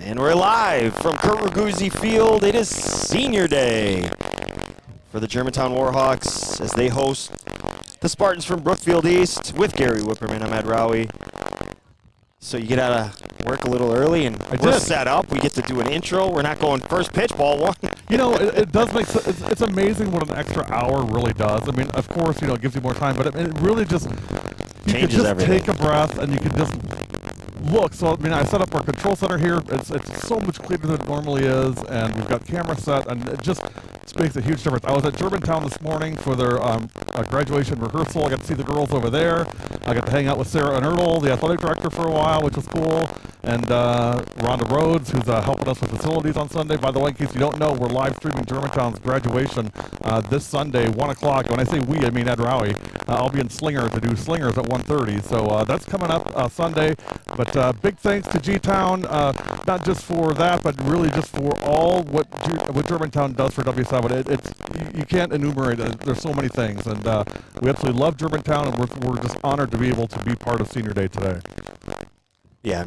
And we're live from Kurt Raguzzi Field. It is senior day for the Germantown Warhawks as they host the Spartans from Brookfield East with Gary Whipperman. I'm Ed Rowie. So you get out of work a little early, and we're set up. We get to do an intro. We're not going first pitch, ball one. You know, it does make it's amazing what an extra hour really does. I mean, of course, you know, it gives you more time, but it really just Changes everything. Take a breath, and you can just look. So, I mean, I set up our control center here. It's so much cleaner than it normally is, and we've got camera set, and it just makes a huge difference. I was at Germantown this morning for their graduation rehearsal. I got to see the girls over there. I got to hang out with Sarah and Ertl, the athletic director, for a while, which was cool. And Rhonda Rhodes, who's helping us with facilities on Sunday. By the way, in case you don't know, we're live streaming Germantown's graduation this Sunday, 1 o'clock. When I say we, I mean Ed Rowie. I'll be in Slinger to do Slingers at 1:30. So that's coming up Sunday. But big thanks to G-Town, not just for that, but really just for all what Germantown does for W7. You can't enumerate it. There's so many things. And we absolutely love Germantown, and we're just honored to be able to be part of Senior Day today. Yeah.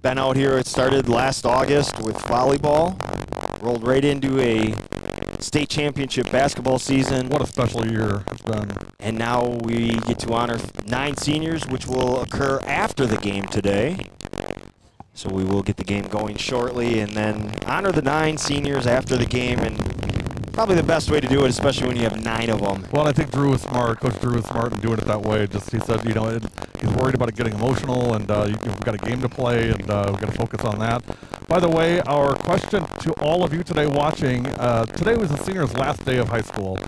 Been out here. It started last August with volleyball, rolled right into a state championship basketball season. What a special year it's been. And now we get to honor 9 seniors, which will occur after the game today. So we will get the game going shortly and then honor the 9 seniors after the game, and probably the best way to do it, especially when you have 9 of them. Well, I think Drew was smart. Coach Drew was smart in doing it that way. Just he said, you know, he's worried about it getting emotional, and we've got a game to play, and we've got to focus on that. By the way, our question to all of you today watching, today was the seniors' last day of high school.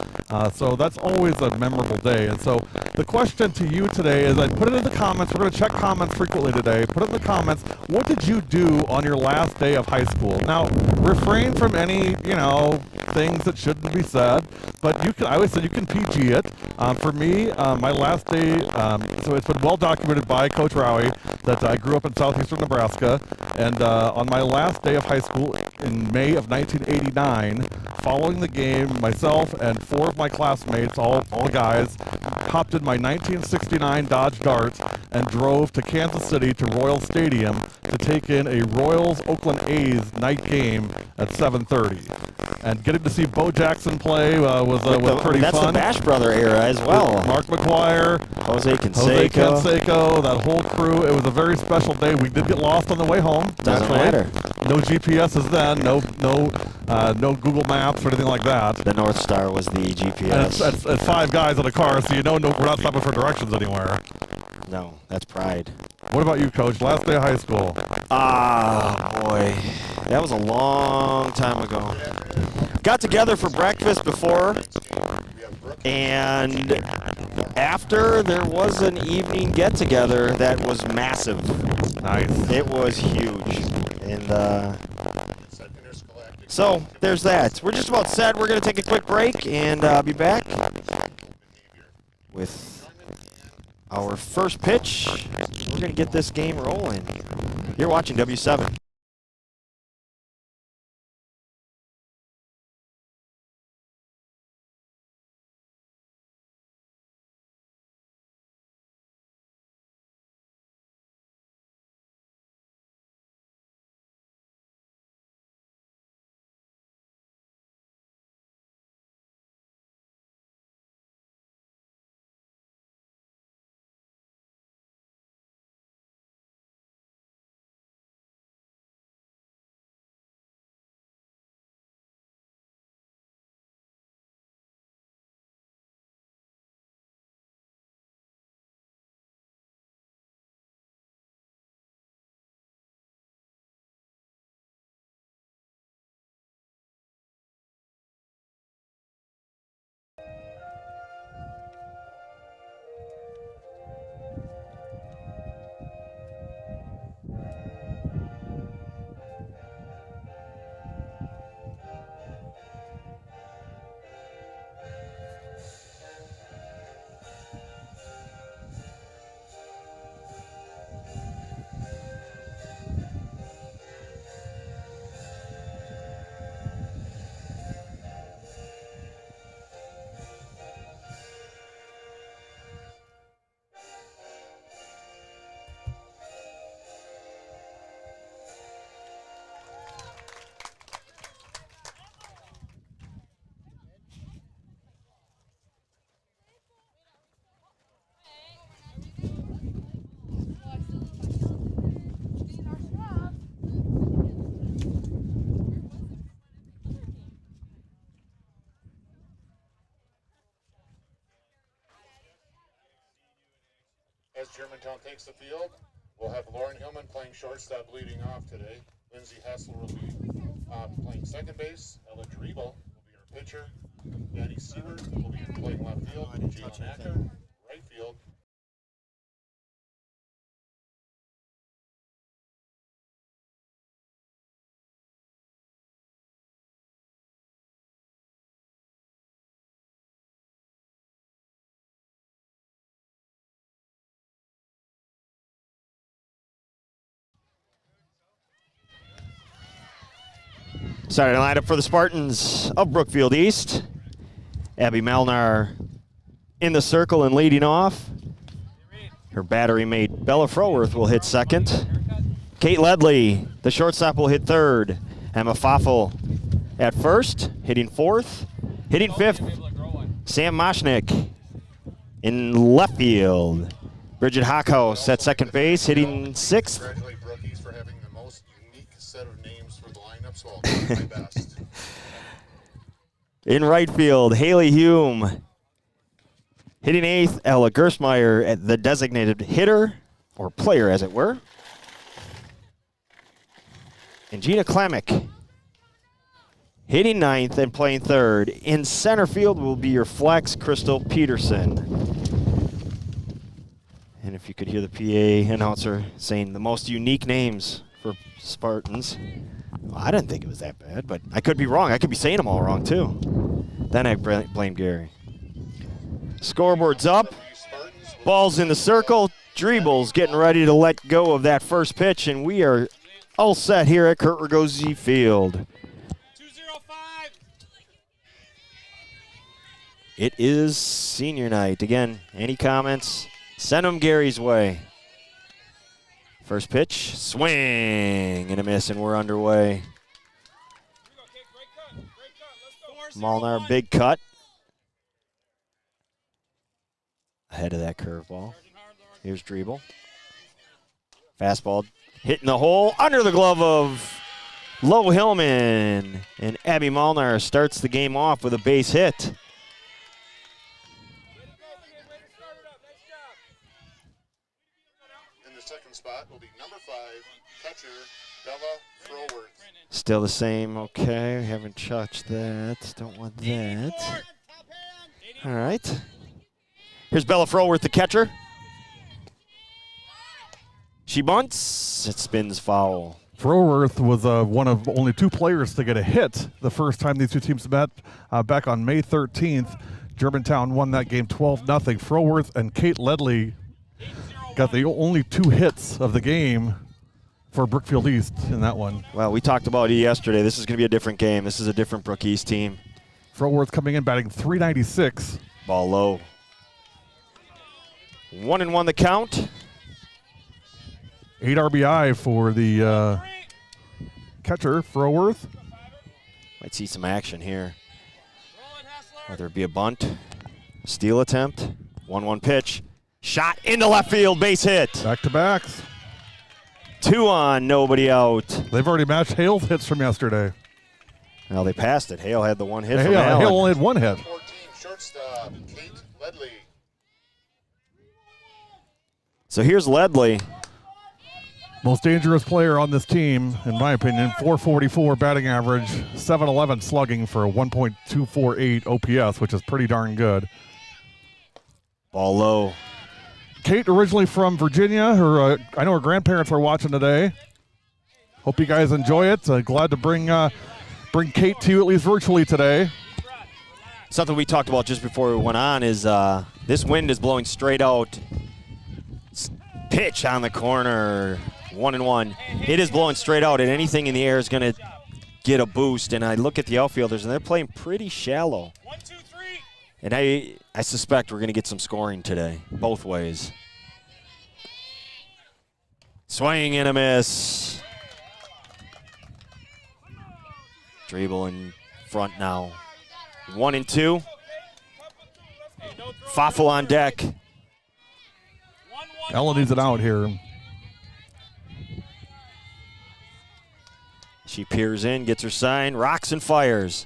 So that's always a memorable day. And so the question to you today is, I put it in the comments. We're going to check comments frequently today. Put it in the comments. What did you do on your last day of high school? Now, refrain from any, you know, things that shouldn't be said, but you can. I always said you can PG it. For me, my last day, so it's been well documented by Coach Rowie that I grew up in southeastern Nebraska, and on my last day of high school in May of 1989, following the game, myself and 4 of my classmates, all guys, hopped in my 1969 Dodge Dart and drove to Kansas City to Royal Stadium to take in a Royals-Oakland A's night game at 7:30. And getting to see Bo Jackson play was pretty That's fun. That's the Bash Brother era as well. Mark McGuire, Jose Canseco, that whole crew. It was a very special day. We did get lost on the way home. Doesn't matter. No GPSs then. No Google Maps or anything like that. The North Star was the GPS. And it's 5 guys in a car, so you know we're not stopping for directions anywhere. No, that's pride. What about you, Coach? Last day of high school. Ah, boy. That was a long time ago. Got together for breakfast before, and after there was an evening get-together that was massive. Nice. It was huge. And so there's that. We're just about set. We're going to take a quick break and be back with our first pitch. We're going to get this game rolling. You're watching W7. As Germantown takes the field, we'll have Lauren Hillman playing shortstop leading off today. Lindsay Hessler will be playing second base. Ella Driebel will be our pitcher. Danny Seward will be playing left field. Jalen Acker, right field. Starting lineup for the Spartans of Brookfield East. Abby Malnar in the circle and leading off. Her battery mate Bella Froworth will hit second. Kate Ledley, the shortstop, will hit third. Emma Foffel at first, hitting fourth. Hitting fifth, Sam Moshnick in left field. Bridget Hockhouse at second base, hitting sixth. Congratulate Brookies for having the most unique set of names for the lineup, so I'll do my best. In right field, Haley Hume. Hitting eighth, Ella Gersmeyer at the designated hitter, or player as it were. And Gina Klamick hitting ninth and playing third. In center field will be your flex, Crystal Peterson. And if you could hear the PA announcer saying the most unique names for Spartans. Well, I didn't think it was that bad, but I could be wrong. I could be saying them all wrong, too. Then I blame Gary. Scoreboard's up. Ball's in the circle. Driebel's getting ready to let go of that first pitch, and we are all set here at Kurt Ragosi Field. 205. It is senior night. Again, any comments? Send them Gary's way. First pitch, swing and a miss, and we're underway. Molnar, big cut. Ahead of that curveball. Here's Driebel. Fastball hitting the hole under the glove of Lo Hillman. And Abby Molnar starts the game off with a base hit. In the second spot will be number 5, catcher Bella Froworth. Still the same. Okay, haven't touched that. Don't want that. All right. Here's Bella Froworth, the catcher. She bunts. It spins foul. Froworth was one of only 2 players to get a hit the first time these two teams met back on May 13th. Germantown won that game 12-0. Froworth and Kate Ledley got the only 2 hits of the game for Brookfield East in that one. Well, we talked about it yesterday. This is going to be a different game. This is a different Brook East team. Froworth coming in batting .396. Ball low. 1-1 the count. 8 RBI for the catcher, Froworth. Might see some action here. Whether it be a bunt, steal attempt, 1-1 pitch. Shot into left field, base hit. Back-to-backs. 2 on, nobody out. They've already matched Hale's hits from yesterday. Well, they passed it. Hale had the one hit Hey, from Allen. Hale only had 1 hit. 14, shortstop Kate Ledley. So here's Ledley. Most dangerous player on this team, in my opinion. .444 batting average, .711 slugging for a 1.248 OPS, which is pretty darn good. Ball low. Kate, originally from Virginia. I know her grandparents are watching today. Hope you guys enjoy it. Glad to bring Kate to you, at least virtually today. Something we talked about just before we went on is this wind is blowing straight out. Pitch on the corner. 1-1. It is blowing straight out, and anything in the air is going to get a boost. And I look at the outfielders, and they're playing pretty shallow. 1, 2, 3. And I suspect we're going to get some scoring today, both ways. Swing and a miss. Driebel in front now. 1-2. Foffel on deck. Ella needs it out here. She peers in, gets her sign, rocks and fires.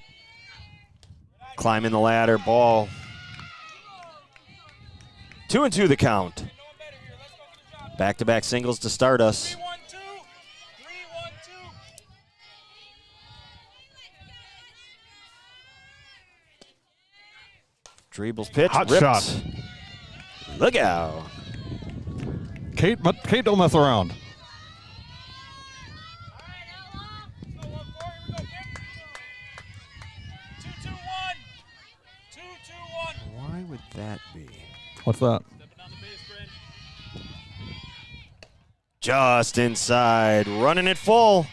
Climbing the ladder, ball. 2-2 the count. Back-to-back singles to start us. 3-1-2. 3-1-2. Driebel's pitch. Hot ripped. shot. Look out. Kate don't mess around. Why would that be? What's that? Just inside. Running it full.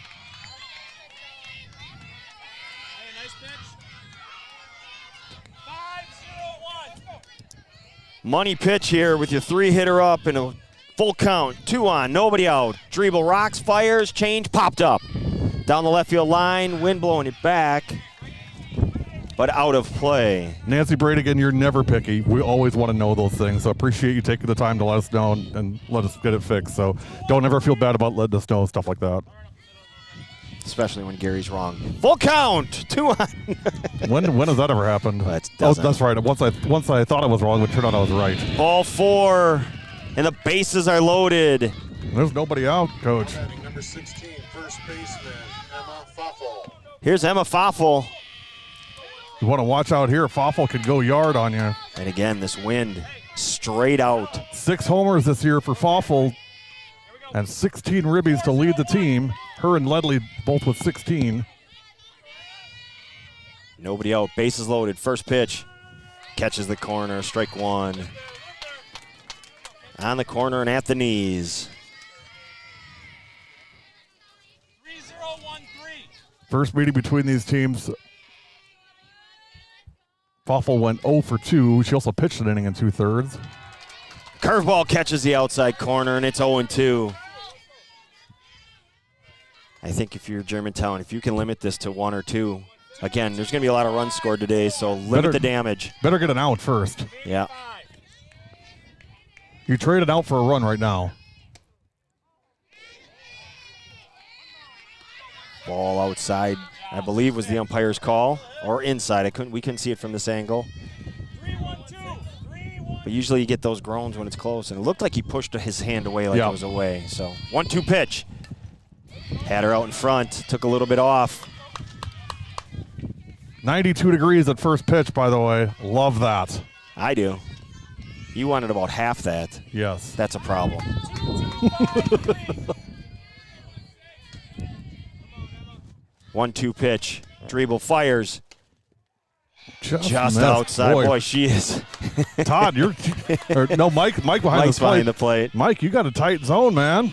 Money pitch here with your 3-hitter up and a full count. 2 on, nobody out. Driebel rocks, fires, change, popped up. Down the left field line, wind blowing it back, but out of play. Nancy Bradigan, you're never picky. We always want to know those things, so appreciate you taking the time to let us know and let us get it fixed. So don't ever feel bad about letting us know stuff like that. Especially when Gary's wrong. Full count, 2 on. When has that ever happened? That's right. Once I thought I was wrong, but it turned out I was right. Ball 4, and the bases are loaded. There's nobody out, Coach. Number 16, first baseman, Emma Foffel. Here's Emma Foffel. You want to watch out here. Foffel could go yard on you. And again, this wind straight out. 6 homers this year for Foffel and 16 ribbies to lead the team. Her and Ledley both with 16. Nobody out, bases loaded. First pitch, catches the corner, strike 1. On the corner and at the knees. 3-0-1-3. First meeting between these teams. Foffel went 0 for 2. She also pitched an inning in 2/3. Curveball catches the outside corner, and it's 0-2. I think if you're Germantown, if you can limit this to 1 or 2, again, there's going to be a lot of runs scored today, so limit the damage. Better get an out first. Yeah. You trade it out for a run right now. Ball outside, I believe, was the umpire's call, or inside. We couldn't see it from this angle. 3-1-2. But usually you get those groans when it's close, and it looked like he pushed his hand away like it was away. So 1-2 pitch. Had her out in front, took a little bit off. 92 degrees at first pitch, by the way. Love that. I do. You wanted about half that. Yes. That's a problem. 1-2 pitch. Driebel fires. Just outside. Boy, she is. Todd, Mike behind Mike's behind the plate. Mike, you got a tight zone, man.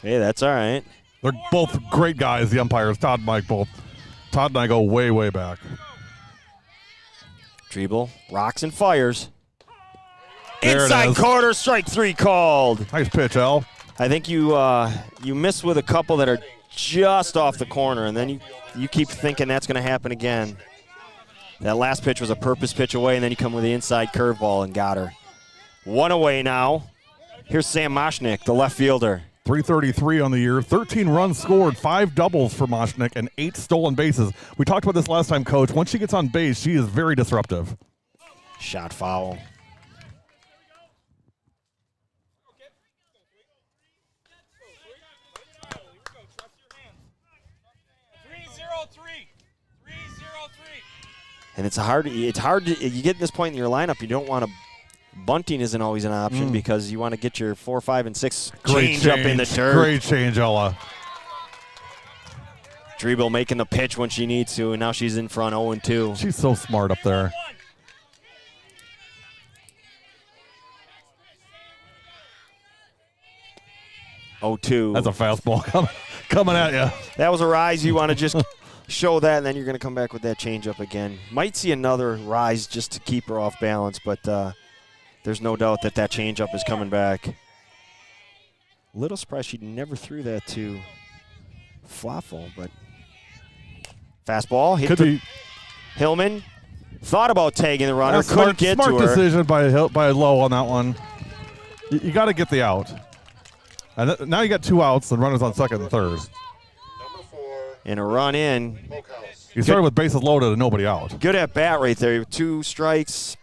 Hey, that's all right. They're both great guys, the umpires. Todd and Mike both. Todd and I go way, way back. Driebel rocks and fires. There Inside corner, strike 3 called. Nice pitch, Al. I think you miss with a couple that are just off the corner, and then you keep thinking that's going to happen again. That last pitch was a purpose pitch away, and then you come with the inside curveball and got her. 1 away now. Here's Sam Moshnick, the left fielder. 333 on the year, 13 runs scored, 5 doubles for Moshnick, and 8 stolen bases. We talked about this last time, Coach. Once she gets on base, she is very disruptive. Shot foul. And it's hard. You get to this point in your lineup, you don't want to. Bunting isn't always an option because you want to get your 4, 5, and 6 change up in the dirt. Great change, Ella. Driebel making the pitch when she needs to, and now she's in front 0-2. She's so smart up there. That's a fastball coming at you. That was a rise. You want to just show that, and then you're going to come back with that changeup again. Might see another rise just to keep her off balance, but there's no doubt that changeup is coming back. A little surprised she never threw that to Flaffel, but fastball hit to Hillman. Thought about tagging the runner, couldn't get to her. Smart decision by Lowe on that one. You got to get the out. And now you got 2 outs and runners on second and third. Number 4. And a run in. You started with bases loaded and nobody out. Good at bat right there. 2 strikes.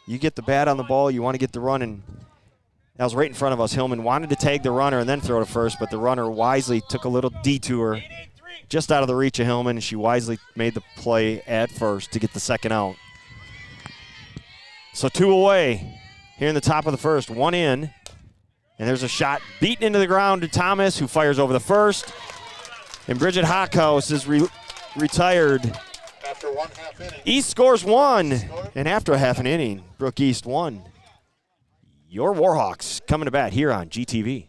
You get the bat on the ball. You want to get the run, and That was right in front of us. Hillman wanted to tag the runner and then throw to first, but the runner wisely took a little detour just out of the reach of Hillman, and she wisely made the play at first to get the second out. So 2 away here in the top of the first. 1 in, and there's a shot beaten into the ground to Thomas, who fires over the first. And Bridget Hockhouse is retired. After 1 half inning. East scores 1, and after a half an inning, Brook East 1. Your Warhawks coming to bat here on GTV.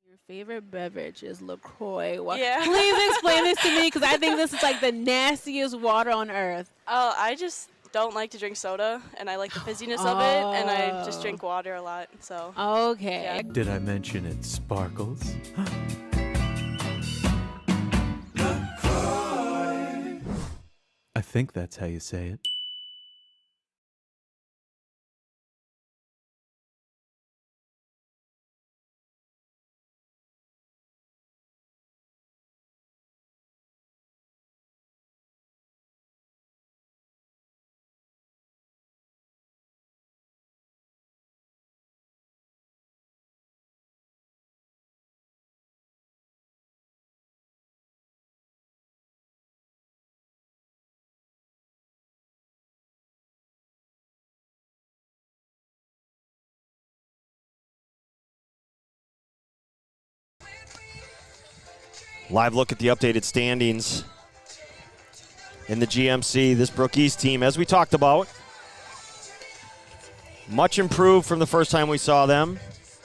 Your favorite beverage is LaCroix. Yeah. Please explain this to me, because I think this is like the nastiest water on earth. Oh, I just don't like to drink soda, and I like the fizziness of it, and I just drink water a lot. So. Okay. Yeah. Did I mention it sparkles? I think that's how you say it. Live look at the updated standings in the GMC. This Brook East team, as we talked about, much improved from the first time we saw them.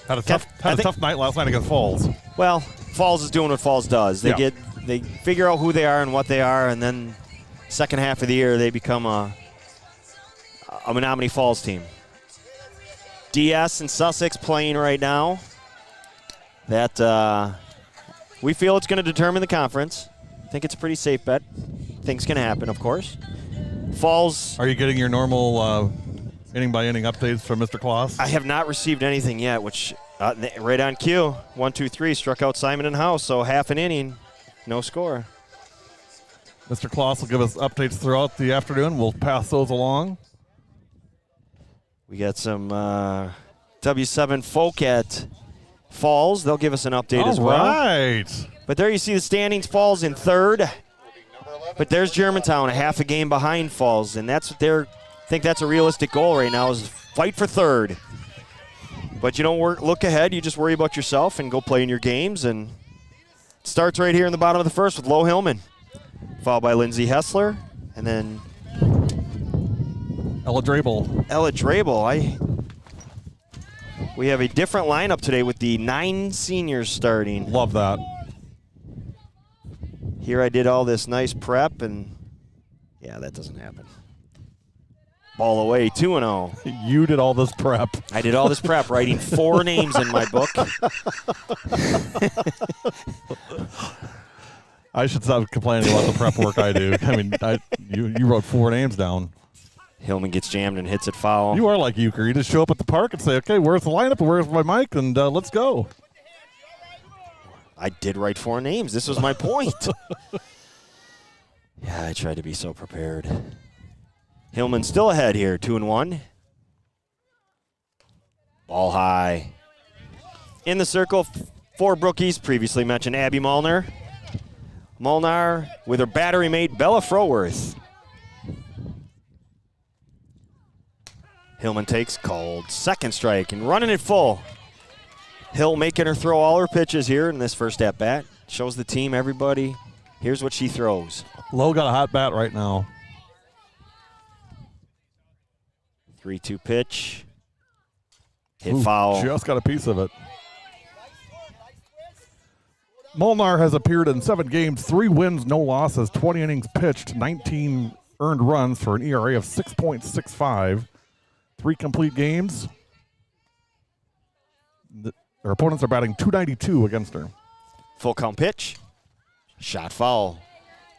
Had a tough night last night against Falls. Well, Falls is doing what Falls does. They figure out who they are and what they are, and then second half of the year they become a Menominee Falls team. DS and Sussex playing right now. That we feel it's going to determine the conference. I think it's a pretty safe bet. Things can happen, of course. Falls. Are you getting your normal inning by inning updates from Mr. Kloss? I have not received anything yet, which right on cue. 1-2-3 struck out Simon and House, so half an inning, no score. Mr. Kloss will give us updates throughout the afternoon. We'll pass those along. We got some W7 folk at Falls. They'll give us an update as well. All right. But there you see the standings. Falls in third. But there's Germantown, a half a game behind Falls, and that's what I think that's a realistic goal right now, is fight for third. But you don't look ahead. You just worry about yourself and go play in your games. And it starts right here in the bottom of the first with Lo Hillman, followed by Lindsay Hessler, and then Ella Drabel. Ella Drabel. We have a different lineup today with the 9 seniors starting. Love that. Here I did all this nice prep, and yeah, that doesn't happen. Ball away, 2-0. You did all this prep. I did all this prep, writing 4 names in my book. I should stop complaining about the prep work I do. I mean, you wrote 4 names down. Hillman gets jammed and hits it foul. You are like Euchre. You just show up at the park and say, okay, where's the lineup and where's my mic, and let's go. I did write 4 names. This was my point. Yeah, I tried to be so prepared. Hillman still ahead here, 2-1. Ball high. In the circle for Brook East, previously mentioned Abby Molnar. Molnar with her battery mate, Bella Froworth. Hillman takes called. Second strike and running it full. Hill making her throw all her pitches here in this first at bat. Shows the team, everybody, here's what she throws. Lowe got a hot bat right now. 3-2 pitch. Hit foul. Just got a piece of it. Molnar has appeared in 7 games, 3 wins, no losses, 20 innings pitched, 19 earned runs for an ERA of 6.65. 3 complete games. Her opponents are batting .292 against her. Full count pitch. Shot foul.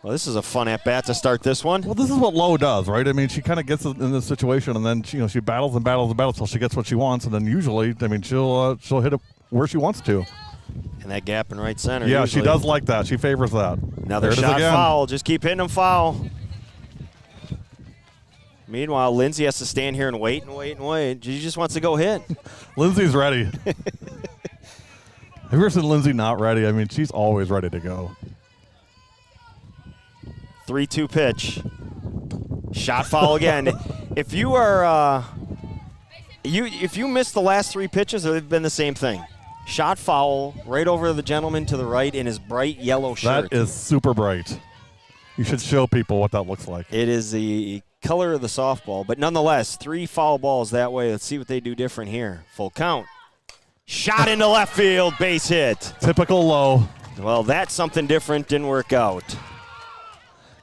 Well, this is a fun at-bat to start this one. Well, this is what Lowe does, right? I mean, she kind of gets in this situation, and then she battles and battles and battles until she gets what she wants, and then usually, I mean, she'll hit it where she wants to. And that gap in right center. Yeah, usually. she does like that. She favors that. Another shot foul. Just keep hitting them foul. Meanwhile, Lindsay has to stand here and wait and wait and wait. She just wants to go hit. Lindsay's ready. Have you ever seen Lindsay not ready? I mean, she's always ready to go. 3-2 pitch. Shot foul again. If you are if you miss the last 3 pitches, they've been the same thing. Shot foul right over the gentleman to the right in his bright yellow shirt. That is super bright. You should show people what that looks like. It is the color of the softball, but nonetheless, 3 foul balls that way. Let's see what they do different here. Full count. Shot into left field, base hit. Typical low. Well, that's something different. Didn't work out.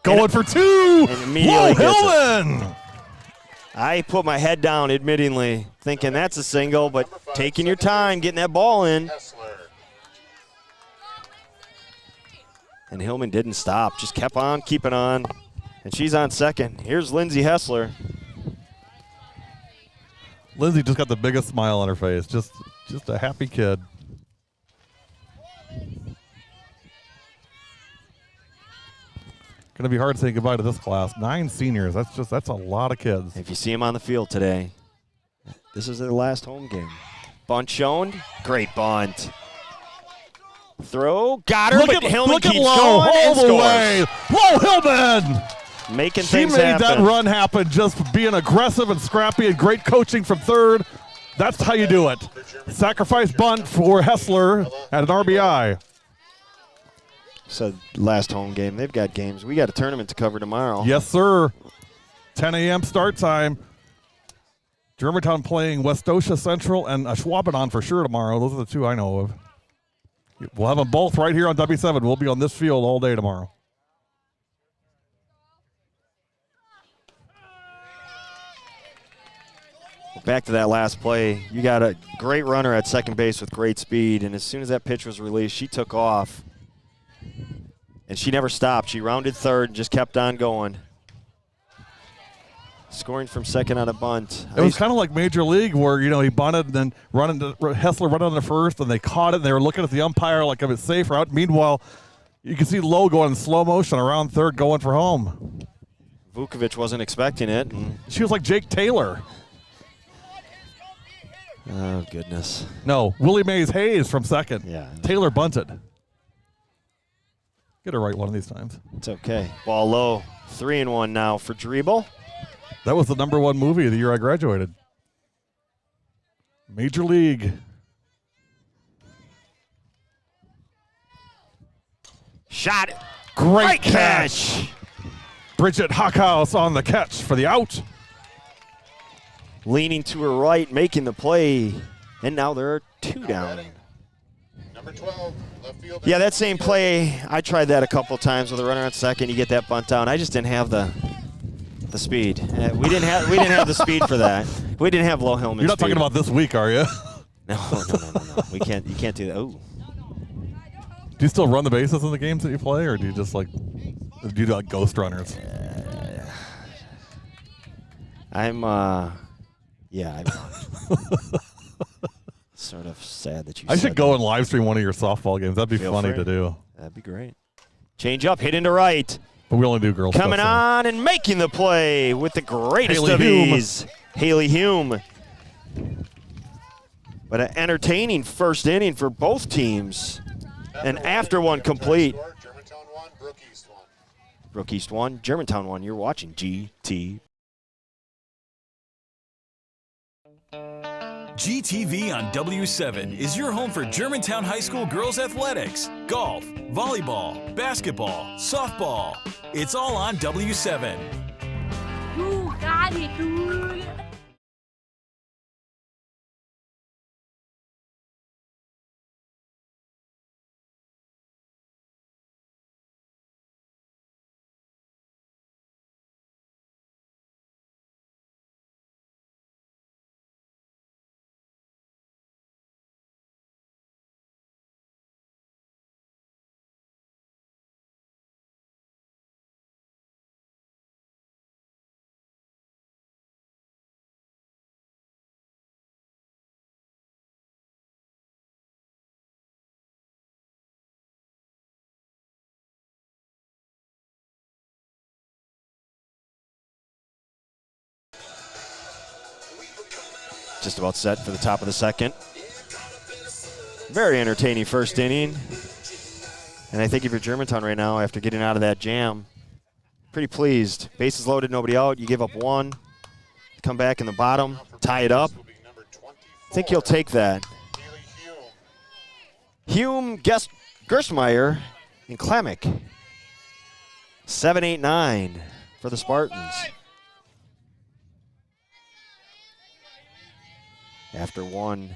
Going for 2. And immediately Whoa, gets it. Hillman! I put my head down, admittingly, thinking that's a single, but taking your time, getting that ball in. Hessler. And Hillman didn't stop, just kept on keeping on. And she's on second. Here's Lindsay Hessler. Lindsay just got the biggest smile on her face. Just a happy kid. Gonna be hard saying goodbye to this class. 9 seniors. That's a lot of kids. If you see them on the field today, this is their last home game. Bunt shown. Great bunt. Throw. Got her, but Hillman keeps going and all the way. scores. Whoa, Hillman! Making She things made happen. that run happen, just being aggressive and scrappy and great coaching from third. That's how you do it. Sacrifice bunt for Hessler at an RBI. So last home game. They've got games. We got a tournament to cover tomorrow. Yes, sir. 10 a.m. start time. Germantown playing Westosha Central and Ashwaubenon for sure tomorrow. Those are the 2 I know of. We'll have them both right here on W7. We'll be on this field all day tomorrow. Back to that last play. You got a great runner at second base with great speed, and as soon as that pitch was released, she took off. And she never stopped. She rounded third and just kept on going. Scoring from second on a bunt. It was kind of like Major League where, he bunted and then Hessler run on the first, and they caught it, and they were looking at the umpire like if it's safe or out. Meanwhile, you can see Lowe going in slow motion around third going for home. Vukovic wasn't expecting it. And She was like Jake Taylor. oh, goodness. No, Willie Mays Hayes from second. Yeah. Taylor bunted. Get it right one of these times. It's okay. Ball low. 3-1 now for Drebel. That was the #1 movie the year I graduated. Major League. Shot. Great catch. Bridget Hockhouse on the catch for the out. Leaning to her right, making the play. And now there are 2 down. Number 12, left field. Yeah, that same play, I tried that a couple times with a runner on second. You get that bunt down. I just didn't have the speed. We didn't have the speed for that. We didn't have low Hillman. You're not talking about this week, are you? No. We can't. You can't do that. Oh, Do you still run the bases in the games that you play, or do you just do you like ghost runners? I'm sort of sad that you. I said should go that. and live stream one of your softball games. That'd be Feel funny free. to do. That'd be great. Change up, hit into right. But we only do girls. Coming stuff, on and making the play with the greatest Haley of Hume. ease, Haley Hume. But an entertaining first inning for both teams. And after one complete. Germantown 1, Brook East 1. Brook East 1, Germantown 1. You're watching GT. GTV on W7 is your home for Germantown High School girls athletics, golf, volleyball, basketball, softball. It's all on W7. You got it, dude. just about set for the top of the second. Very entertaining first inning. And I think if you're Germantown right now, after getting out of that jam, pretty pleased. Bases loaded, nobody out. You give up one, come back in the bottom, tie it up. I think you'll take that. Hume, Gerstmeyer, and Klemick. 7-8-9 for the Spartans. After one,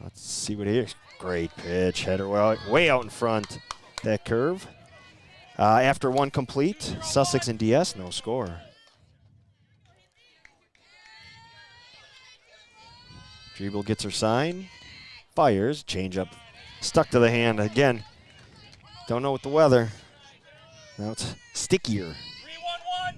let's see what he is. Great pitch, header way out in front. That curve. After one complete, Sussex and DS, no score. Driebel gets her sign, fires, changeup, stuck to the hand again. Don't know what the weather. Now it's stickier. 3-1-1.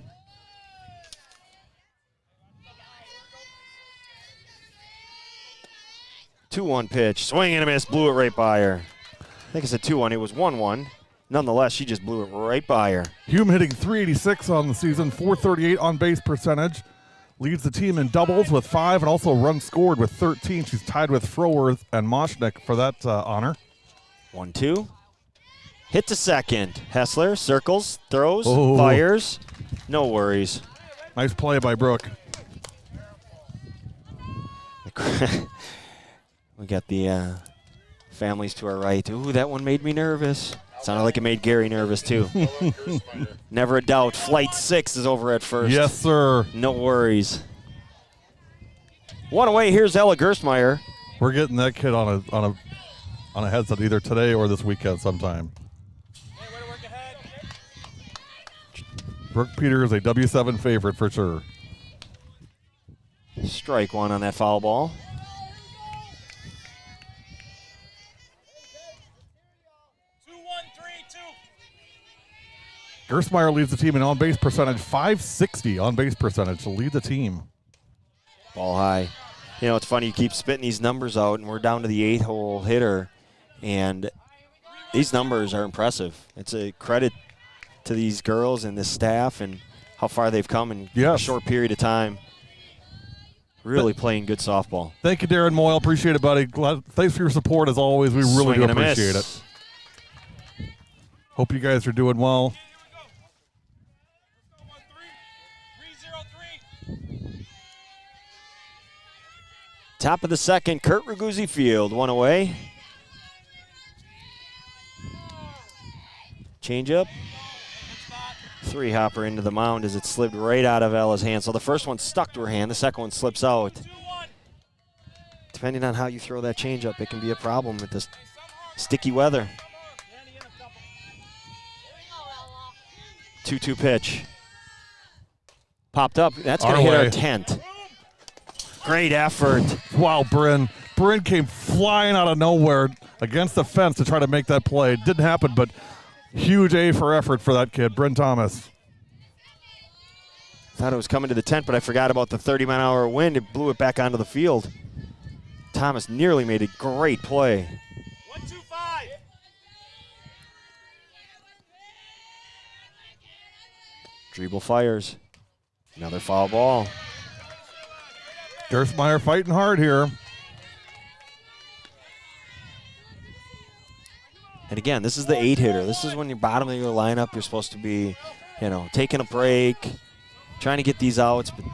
2-1 pitch, swing and a miss, blew it right by her. I think it's a 2-1, it was 1-1. Nonetheless, she just blew it right by her. Hume hitting .386 on the season, .438 on base percentage. Leads the team in doubles with 5 and also runs scored with 13. She's tied with Froworth and Moshnick for that honor. 1-2. Hit to second. Hessler circles, throws, fires. No worries. Nice play by Brooke. We got the families to our right. Ooh, that one made me nervous. Sounded like it made Gary nervous, too. Never a doubt. Flight 6 is over at first. Yes, sir. No worries. One away. Here's Ella Gerstmeyer. We're getting that kid on a headset either today or this weekend sometime. Hey, way to work ahead. Brooke Peter is a W7 favorite for sure. Strike one on that foul ball. Gerstmeyer leads the team in on-base percentage, .560 on-base percentage to lead the team. Ball high. You know, it's funny, you keep spitting these numbers out, and we're down to the 8-hole hitter, and these numbers are impressive. It's a credit to these girls and this staff and how far they've come in a short period of time. Really playing good softball. Thank you, Darren Moyle. Appreciate it, buddy. Thanks for your support, as always. We really do appreciate it. Hope you guys are doing well. Top of the second, Kurt Raguzzi Field, one away. Changeup. Three-hopper into the mound as it slid right out of Ella's hand. So the first one stuck to her hand. The second one slips out. Depending on how you throw that changeup, it can be a problem with this sticky weather. 2-2 pitch. Popped up. That's going to hit our tent. Great effort. Wow, Bryn. Bryn came flying out of nowhere against the fence to try to make that play. It didn't happen, but huge A for effort for that kid, Bryn Thomas. Thought it was coming to the tent, but I forgot about the 30-mile-an-hour wind. It blew it back onto the field. Thomas nearly made a great play. 1-2-5. Driebel fires. Another foul ball. Gerstmeyer fighting hard here. And again, this is the 8-hitter. This is when you're bottom of your lineup. You're supposed to be, taking a break, trying to get these outs. But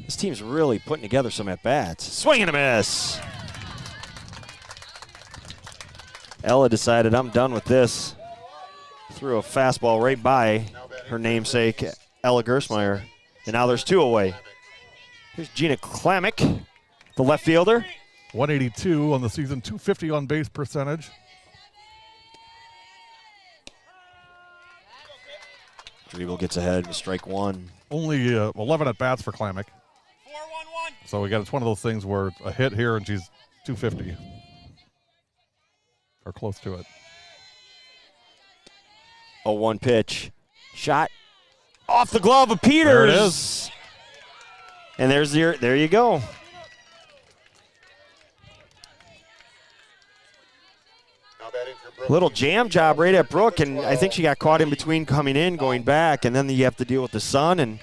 this team's really putting together some at-bats. Swing and a miss. Ella decided, I'm done with this. Threw a fastball right by her namesake, Ella Gerstmeyer. And now there's 2 away. Here's Gina Klemick, the left fielder. 182 on the season, .250 on base percentage. Driebel gets ahead with strike one. Only 11 at bats for Klemick. 4-1-1. So it's one of those things where a hit here and she's .250 or close to it. 0-1 pitch. Shot off the glove of Peters. There it is. And there you go. Little jam job right at Brooke, and I think she got caught in between coming in, going back, and then you have to deal with the sun. And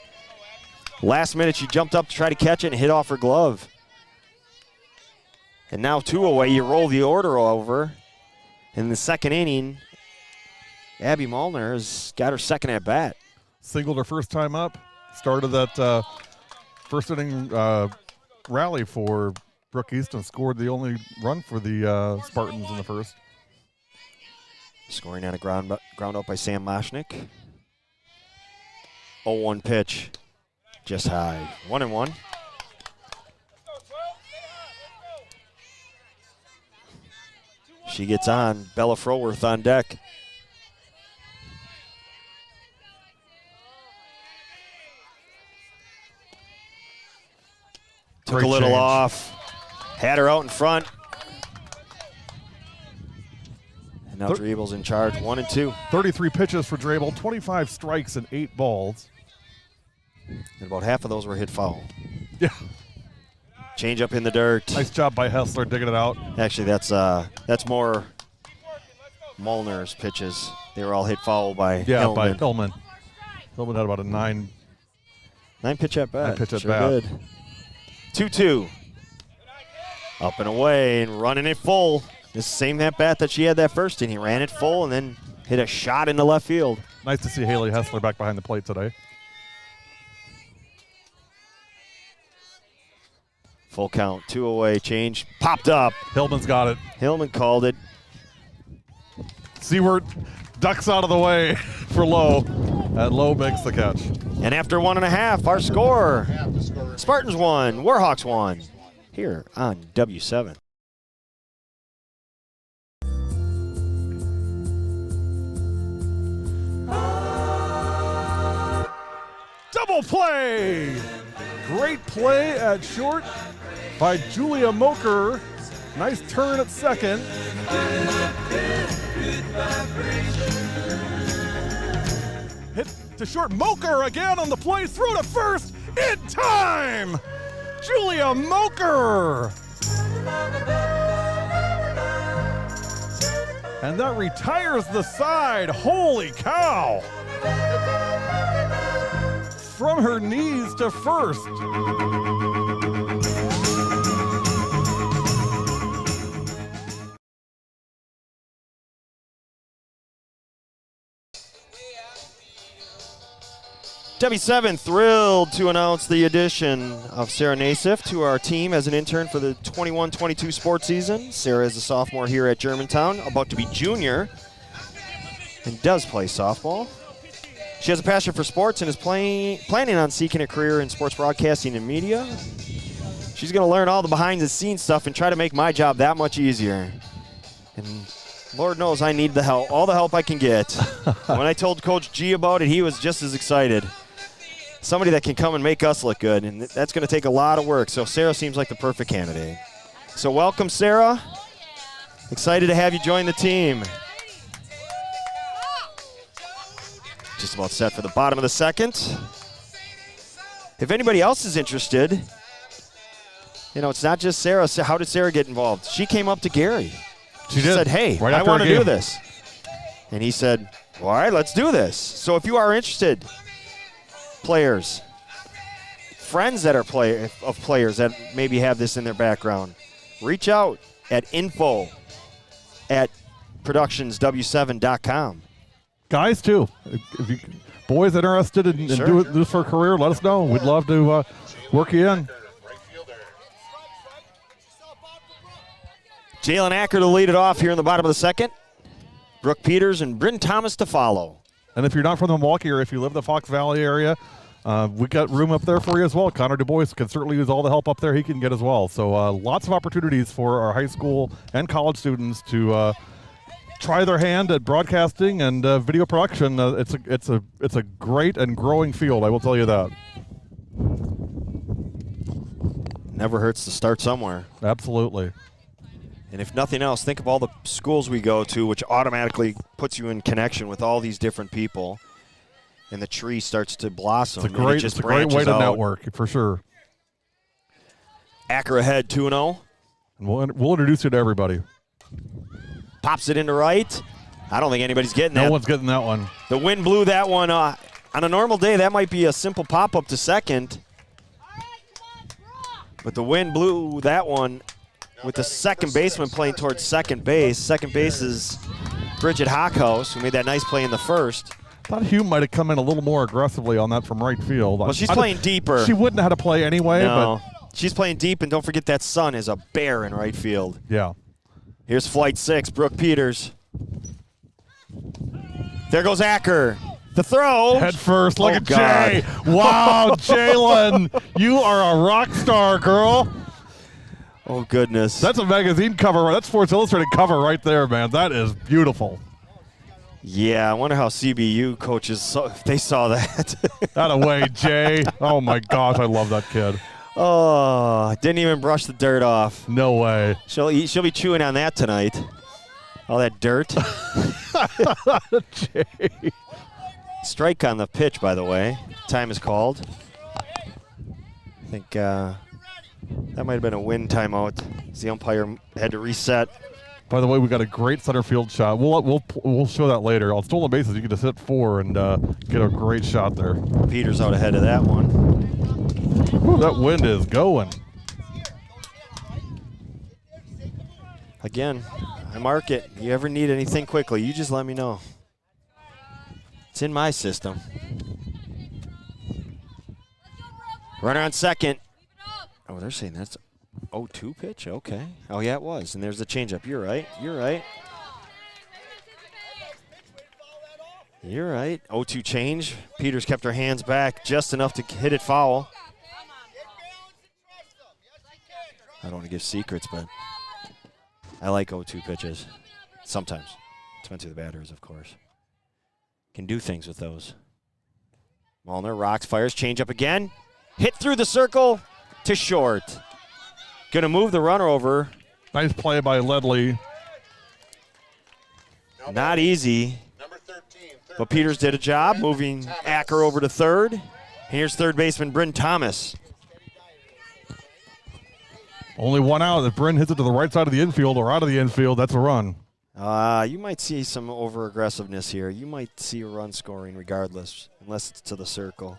last minute, she jumped up to try to catch it and hit off her glove. And now 2 away, you roll the order over. In the second inning, Abby Molnar has got her second at bat. Singled her first time up. Started that first inning rally for Brook East and scored the only run for the Spartans in the first. Scoring on a ground out by Sam Moshnick. 0-1 pitch, just high. 1-1. She gets on. Bella Froworth on deck. Took Great a little change. off. Had her out in front. And now Drebel's in charge, 1-2. 33 pitches for Drabel, 25 strikes and 8 balls. And about half of those were hit foul. Yeah. Change up in the dirt. Nice job by Hessler digging it out. Actually, that's more Molnar's pitches. They were all hit foul by Hillman. By Hillman. Hillman had about a 9 pitch at bat. 9 pitch at Sure bat. did. 2-2. Up and away and running it full. The same at bat that she had that first inning. He ran it full and then hit a shot into left field. Nice to see Haley Hessler back behind the plate today. Full count, 2 away, change, popped up. Hillman's got it. Hillman called it. Seward ducks out of the way for Lowe. And Lowe makes the catch. And after 1.5, our score, Spartans 1, Warhawks 1, here on W7. Double play! Great play at short by Julia Moker. Nice turn at second. Hit to short. Moker again on the play. Through to first in time. Julia Moker. And that retires the side. Holy cow. From her knees to first. W7 thrilled to announce the addition of Sarah Nassif to our team as an intern for the 21-22 sports season. Sarah is a sophomore here at Germantown, about to be junior, and does play softball. She has a passion for sports and is planning on seeking a career in sports broadcasting and media. She's going to learn all the behind-the-scenes stuff and try to make my job that much easier. And Lord knows I need the help, all the help I can get. When I told Coach G about it, he was just as excited. Somebody that can come and make us look good, and that's going to take a lot of work. So Sarah seems like the perfect candidate. So welcome, Sarah. Excited to have you join the team. Just about set for the bottom of the second. If anybody else is interested, you know, it's not just Sarah. How did Sarah get involved? She came up to Gary. She said, hey, right I after want to our do game. this. And he said, all right, let's do this. So if you are interested, players, friends that are of players that maybe have this in their background, reach out at info@productionsw7.com. Guys, too. If you boys interested in Sure. doing this for a career, let us know. We'd love to work you in. Jalen Acker to lead it off here in the bottom of the second. Brooke Peters and Bryn Thomas to follow. And if you're not from the Milwaukee area, if you live in the Fox Valley area, we got room up there for you as well. Connor Du Bois can certainly use all the help up there he can get as well. So lots of opportunities for our high school and college students to try their hand at broadcasting and video production. It's a great and growing field, I will tell you that. Never hurts to start somewhere. Absolutely. And if nothing else, think of all the schools we go to, which automatically puts you in connection with all these different people, and the tree starts to blossom. It's a great way to network, for sure. Acker ahead, 2-0. And we'll introduce you to everybody. Pops it into right. I don't think anybody's getting that. No one's getting that one. The wind blew that one. On a normal day, that might be a simple pop-up to second. But the wind blew that one with the second baseman playing towards second base. Second base is Bridget Hockhouse, who made that nice play in the first. I thought Hume might have come in a little more aggressively on that from right field. Well, she's playing deeper. She wouldn't have had to play anyway. No, she's playing deep, and don't forget that sun is a bear in right field. Yeah. Here's flight 6, Brooke Peters. There goes Acker. The throw. Head first. Look at God. Jay. Wow, Jalen, you are a rock star, girl. Oh, goodness. That's a magazine cover. That's Sports Illustrated cover right there, man. That is beautiful. Yeah, I wonder how CBU coaches saw, if they saw that. That away, Jay. Oh, my gosh, I love that kid. Oh, didn't even brush the dirt off. No way. She'll be chewing on that tonight. All that dirt. Jay. Strike on the pitch, by the way. Time is called. I think that might have been a wind timeout. The umpire had to reset. By the way, we got a great center field shot. We'll show that later. On stolen bases, you can just hit 4 and get a great shot there. Peters out ahead of that one. Ooh, that wind is going. Again, I mark it. You ever need anything quickly, you just let me know. It's in my system. Runner on second. Oh, they're saying that's 0-2 pitch? Okay. Oh, yeah, it was. And there's the changeup. You're right. You're right. You're right. 0-2 change. Peters kept her hands back just enough to hit it foul. I don't want to give secrets, but I like 0-2 pitches. Sometimes. Depends who the batter is, of course. Can do things with those. Malner rocks, fires, changeup again. Hit through the circle to short. Gonna move the runner over. Nice play by Ledley. Not easy. But Peters did a job moving Acker over to third. And here's third baseman Bryn Thomas. Only one out. If Bryn hits it to the right side of the infield or out of the infield, that's a run. You might see some over-aggressiveness here. You might see a run scoring regardless, unless it's to the circle.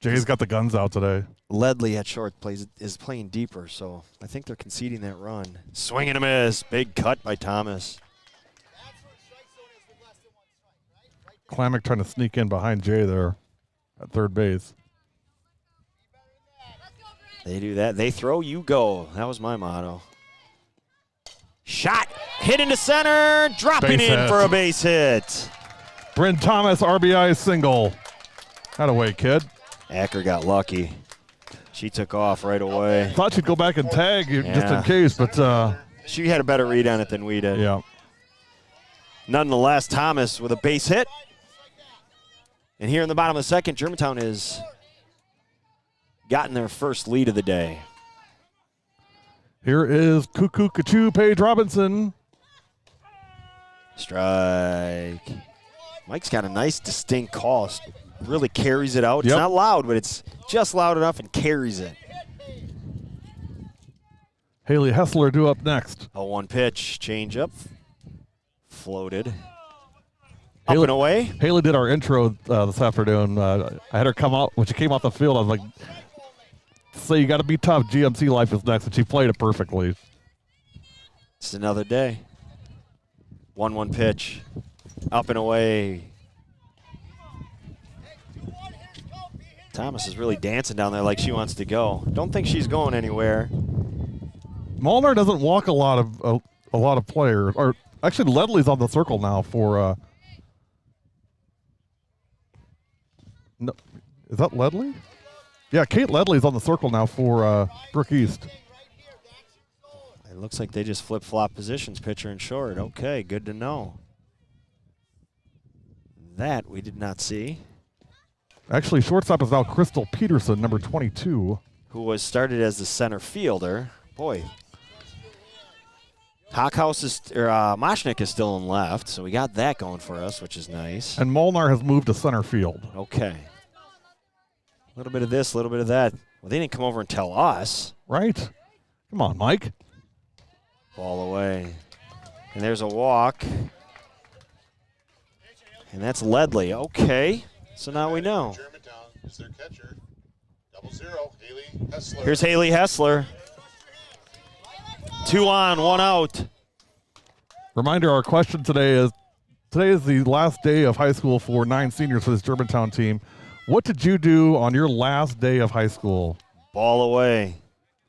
Jay's got the guns out today. Ledley at short is playing deeper, so I think they're conceding that run. Swing and a miss. Big cut by Thomas. Klamick trying to sneak in behind Jay there at third base. They do that. They throw, you go. That was my motto. Shot. Hit into center. Dropping Base in hit. for a base hit. Bryn Thomas, RBI single. That away, kid. Acker got lucky. She took off right away. Thought she'd go back and tag you just Yeah. in case, but She had a better read on it than we did. yeah. Nonetheless, Thomas with a base hit. And here in the bottom of the second, Germantown has gotten their first lead of the day. Here is Cuckoo Kachoo Paige Robinson. Strike. Mike's got a nice distinct call. Really carries it out. It's Yep. not loud, but it's just loud enough and carries it. Haley Hessler due up next. A 1 pitch change up. Floated. Haley- Up and away. Haley did our intro this afternoon. I had her come out when she came off the field. I was like, "So you got to be tough. GMC life is next," and she played it perfectly. It's another day. 1-1 pitch. Up and away. Thomas is really dancing down there like she wants to go. Don't think she's going anywhere. Molnar doesn't walk a lot of players. Or actually, Ledley's on the circle now for. No, is that Ledley? Yeah, Kate Ledley's on the circle now for Brook East. It looks like they just flip-flop positions, pitcher and short. Okay, good to know. That we did not see. Actually, shortstop is now Crystal Peterson, number 22. Who was started as the center fielder. Boy. Moshnick is still in left, so we got that going for us, which is nice. And Molnar has moved to center field. Okay. A little bit of this, a little bit of that. Well, they didn't come over and tell us. Right? Come on, Mike. Ball away. And there's a walk. And that's Ledley. Okay. So now we know. Germantown is their catcher. 0-0, Haley Hessler. Here's Haley Hessler. 2 on, 1 out. Reminder, our question today is the last day of high school for 9 seniors for this Germantown team. What did you do on your last day of high school? Ball away.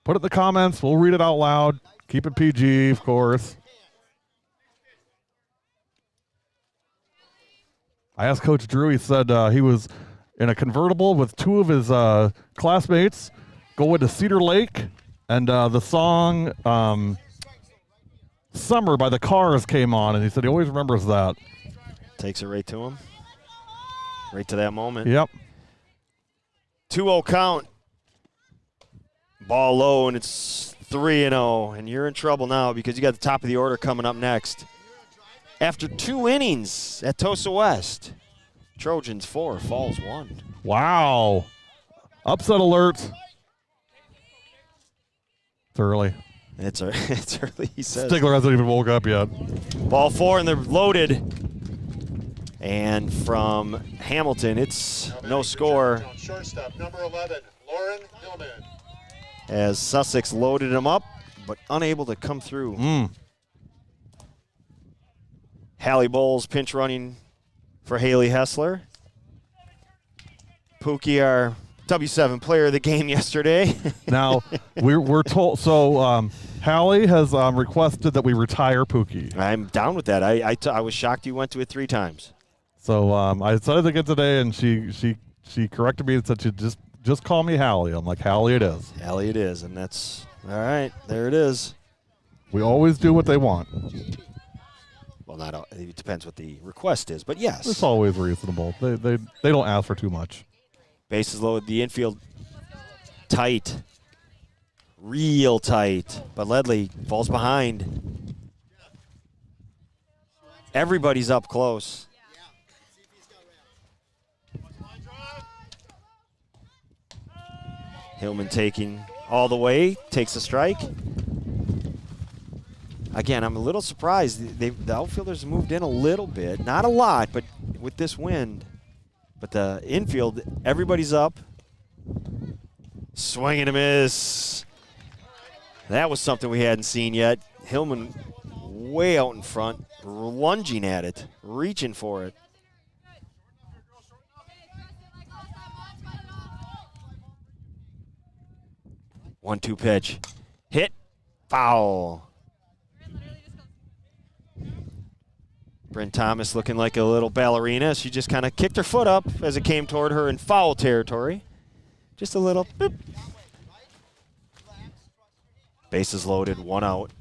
Put it in the comments. We'll read it out loud. Keep it PG, of course. I asked Coach Drew. He said he was in a convertible with 2 of his classmates going to Cedar Lake, and the song Summer by the Cars came on, and he said he always remembers that. Takes it right to him. Right to that moment. Yep. 2-0 count. Ball low, and it's 3-0, and you're in trouble now because you got the top of the order coming up next. After 2 innings at Tosa West, Trojans 4, Falls 1. Wow. Upset alert. It's early. It's early, he says. Stigler hasn't even woke up yet. Ball 4, and they're loaded. And from Hamilton, it's no score. Shortstop, number 11, Lauren Hillman. As Sussex loaded him up, but unable to come through. Hallie Bowles pinch running for Haley Hessler. Pookie, our W7 player of the game yesterday. Now, we're told, so Hallie has requested that we retire Pookie. I'm down with that. I was shocked you went to it 3 times. So I said it again today, and she corrected me and said she just call me Hallie. I'm like, Hallie it is. Hallie it is, and that's all right. There it is. We always do what they want. Well, it depends what the request is, but yes. It's always reasonable. They don't ask for too much. Bases loaded, the infield tight, real tight, but Ledley falls behind. Everybody's up close. Hillman taking all the way, takes a strike. Again, I'm a little surprised. The outfielders moved in a little bit. Not a lot, but with this wind. But the infield, everybody's up. Swing and a miss. That was something we hadn't seen yet. Hillman way out in front, lunging at it, reaching for it. One-two pitch. Hit. Foul. Bryn Thomas looking like a little ballerina. She just kind of kicked her foot up as it came toward her in foul territory. Just a little boop. Bases loaded, 1 out.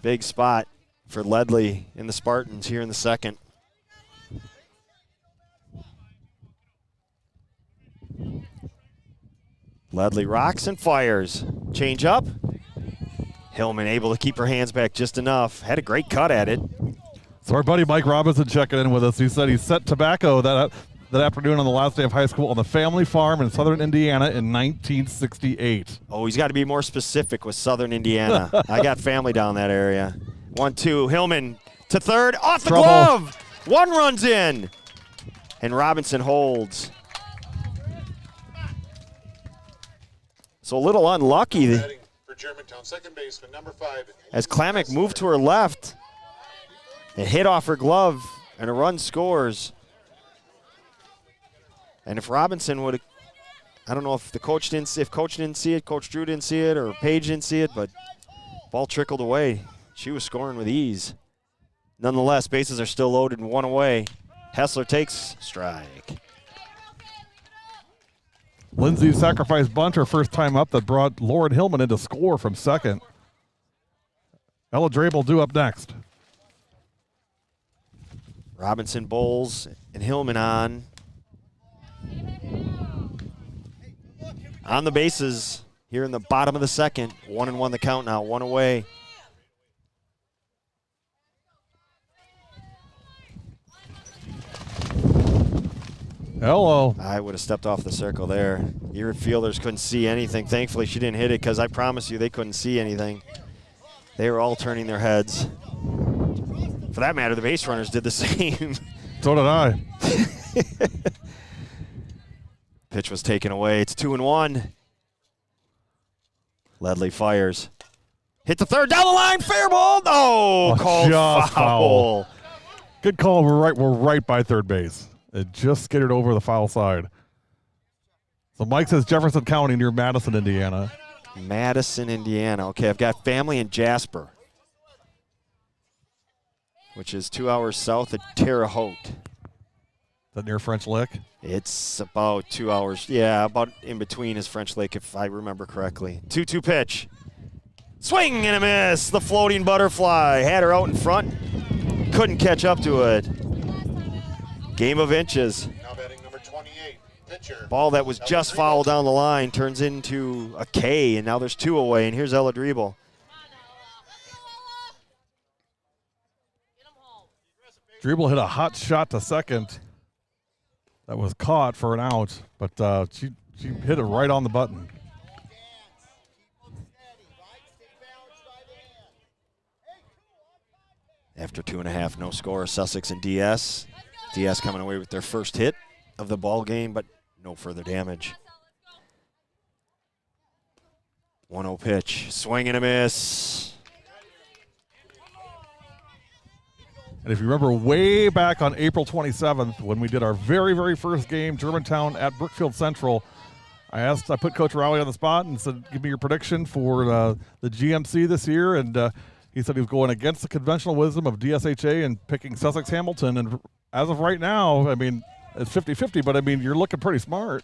Big spot for Ledley in the Spartans here in the second. Ledley rocks and fires. Change up. Hillman able to keep her hands back just enough. Had a great cut at it. So our buddy Mike Robinson checking in with us. He said he set tobacco that afternoon on the last day of high school on the family farm in southern Indiana in 1968. Oh, he's got to be more specific with southern Indiana. I got family down that area. 1-2. Hillman to third. Off the glove. 1 runs in. And Robinson holds. So a little unlucky For Germantown, second baseman, number 5. as Klamick moved to her left. It hit off her glove, and a run scores. And if Robinson would have, I don't know if Coach didn't see it, Coach Drew didn't see it, or Paige didn't see it, but ball trickled away. She was scoring with ease. Nonetheless, bases are still loaded and 1 away. Hessler takes strike. Lindsay's sacrifice bunt, her first time up, that brought Lauren Hillman into score from second. Ella Drabel due up next. Robinson, Bowles, and Hillman on. On the bases here in the bottom of the second. 1-1 the count now, 1 away. Hello. I would have stepped off the circle there. Your fielders couldn't see anything. Thankfully, she didn't hit it because I promise you they couldn't see anything. They were all turning their heads. For that matter, the base runners did the same. So did I. Pitch was taken away. It's 2-1. Ledley fires. Hit the third, down the line, fair ball. Oh, called just foul. Good call. We're right by third base. It just skidded over the foul side. So Mike says Jefferson County near Madison, Indiana. Madison, Indiana. Okay, I've got family in Jasper, which is 2 hours south of Terre Haute. Is that near French Lick? It's about 2 hours. Yeah, about in between is French Lake, if I remember correctly. 2-2 pitch. Swing and a miss. The floating butterfly had her out in front. Couldn't catch up to it. Game of inches. Now batting number 28, pitcher. Ball that was just fouled down the line turns into a K, and now there's 2 away, and here's Ella Driebel. Driebel hit a hot shot to second. That was caught for an out, but she hit it right on the button. After 2.5, no score, Sussex and DS. DS coming away with their first hit of the ball game, but no further damage. 1-0 pitch, swing and a miss. And if you remember way back on April 27th when we did our very, very first game, Germantown at Brookfield Central, I put Coach Rowley on the spot and said, give me your prediction for the GMC this year. And he said he was going against the conventional wisdom of DSHA and picking Sussex Hamilton. And as of right now, I mean, it's 50-50, but I mean, you're looking pretty smart.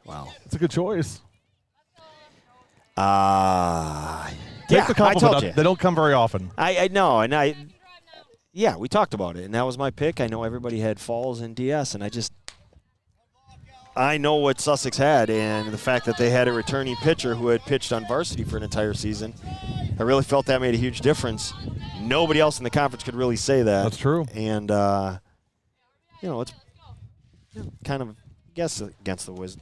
Wow. It's a good choice. Yeah, Take the I told compliment. you. They don't come very often. I know, and yeah, we talked about it, and that was my pick. I know everybody had Falls and DS, and I know what Sussex had, and the fact that they had a returning pitcher who had pitched on varsity for an entire season, I really felt that made a huge difference. Nobody else in the conference could really say that. That's true. And, it's kind of, I guess, against the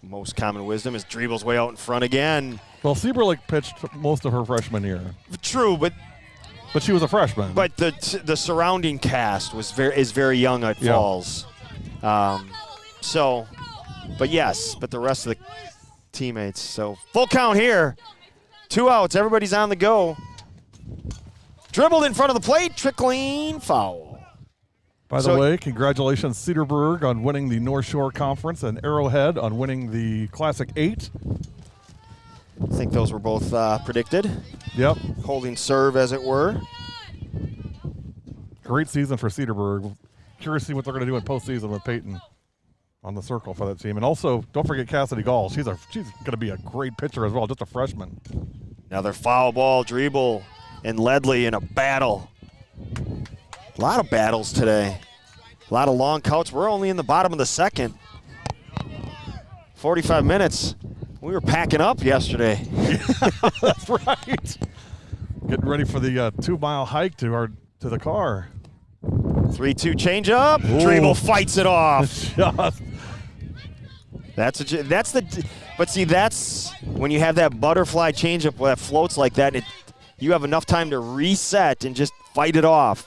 most common wisdom is Driebel's way out in front again. Well, Sieberlich pitched most of her freshman year. True, but she was a freshman. But the surrounding cast is very young at Falls. But the rest of the teammates. So full count here. 2 outs. Everybody's on the go. Dribbled in front of the plate. Trickling foul. By the way, congratulations Cedarburg on winning the North Shore Conference and Arrowhead on winning the Classic 8. I think those were both predicted. Yep. Holding serve, as it were. Great season for Cedarburg. Curious to see what they're going to do in postseason with Peyton on the circle for that team. And also, don't forget Cassidy Gall. She's going to be a great pitcher as well, just a freshman. Another foul ball. Driebel and Ledley in a battle. A lot of battles today. A lot of long counts. We're only in the bottom of the second. 45 minutes. We were packing up yesterday. That's right. Getting ready for the 2-mile hike to the car. 3-2 changeup. Driebel fights it off. That's when you have that butterfly changeup that floats like that, and you have enough time to reset and just fight it off.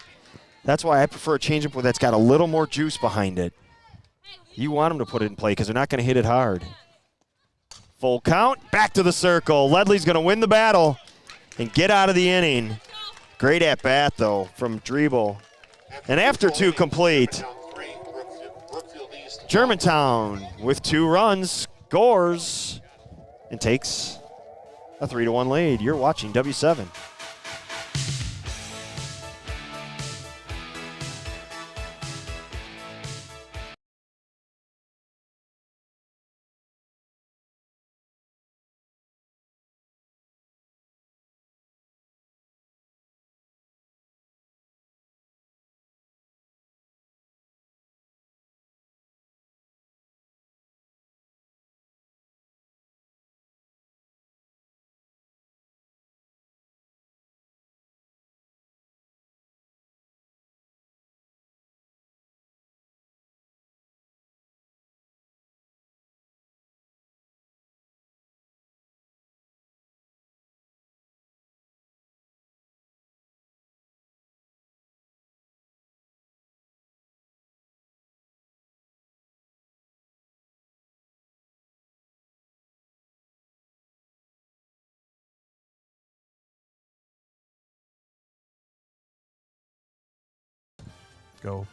That's why I prefer a changeup that's got a little more juice behind it. You want them to put it in play because they're not going to hit it hard. Full count, back to the circle. Ledley's going to win the battle and get out of the inning. Great at-bat, though, from Driebel. And after 2 complete, Germantown with 2 runs scores and takes a 3-1 lead. You're watching W7. go.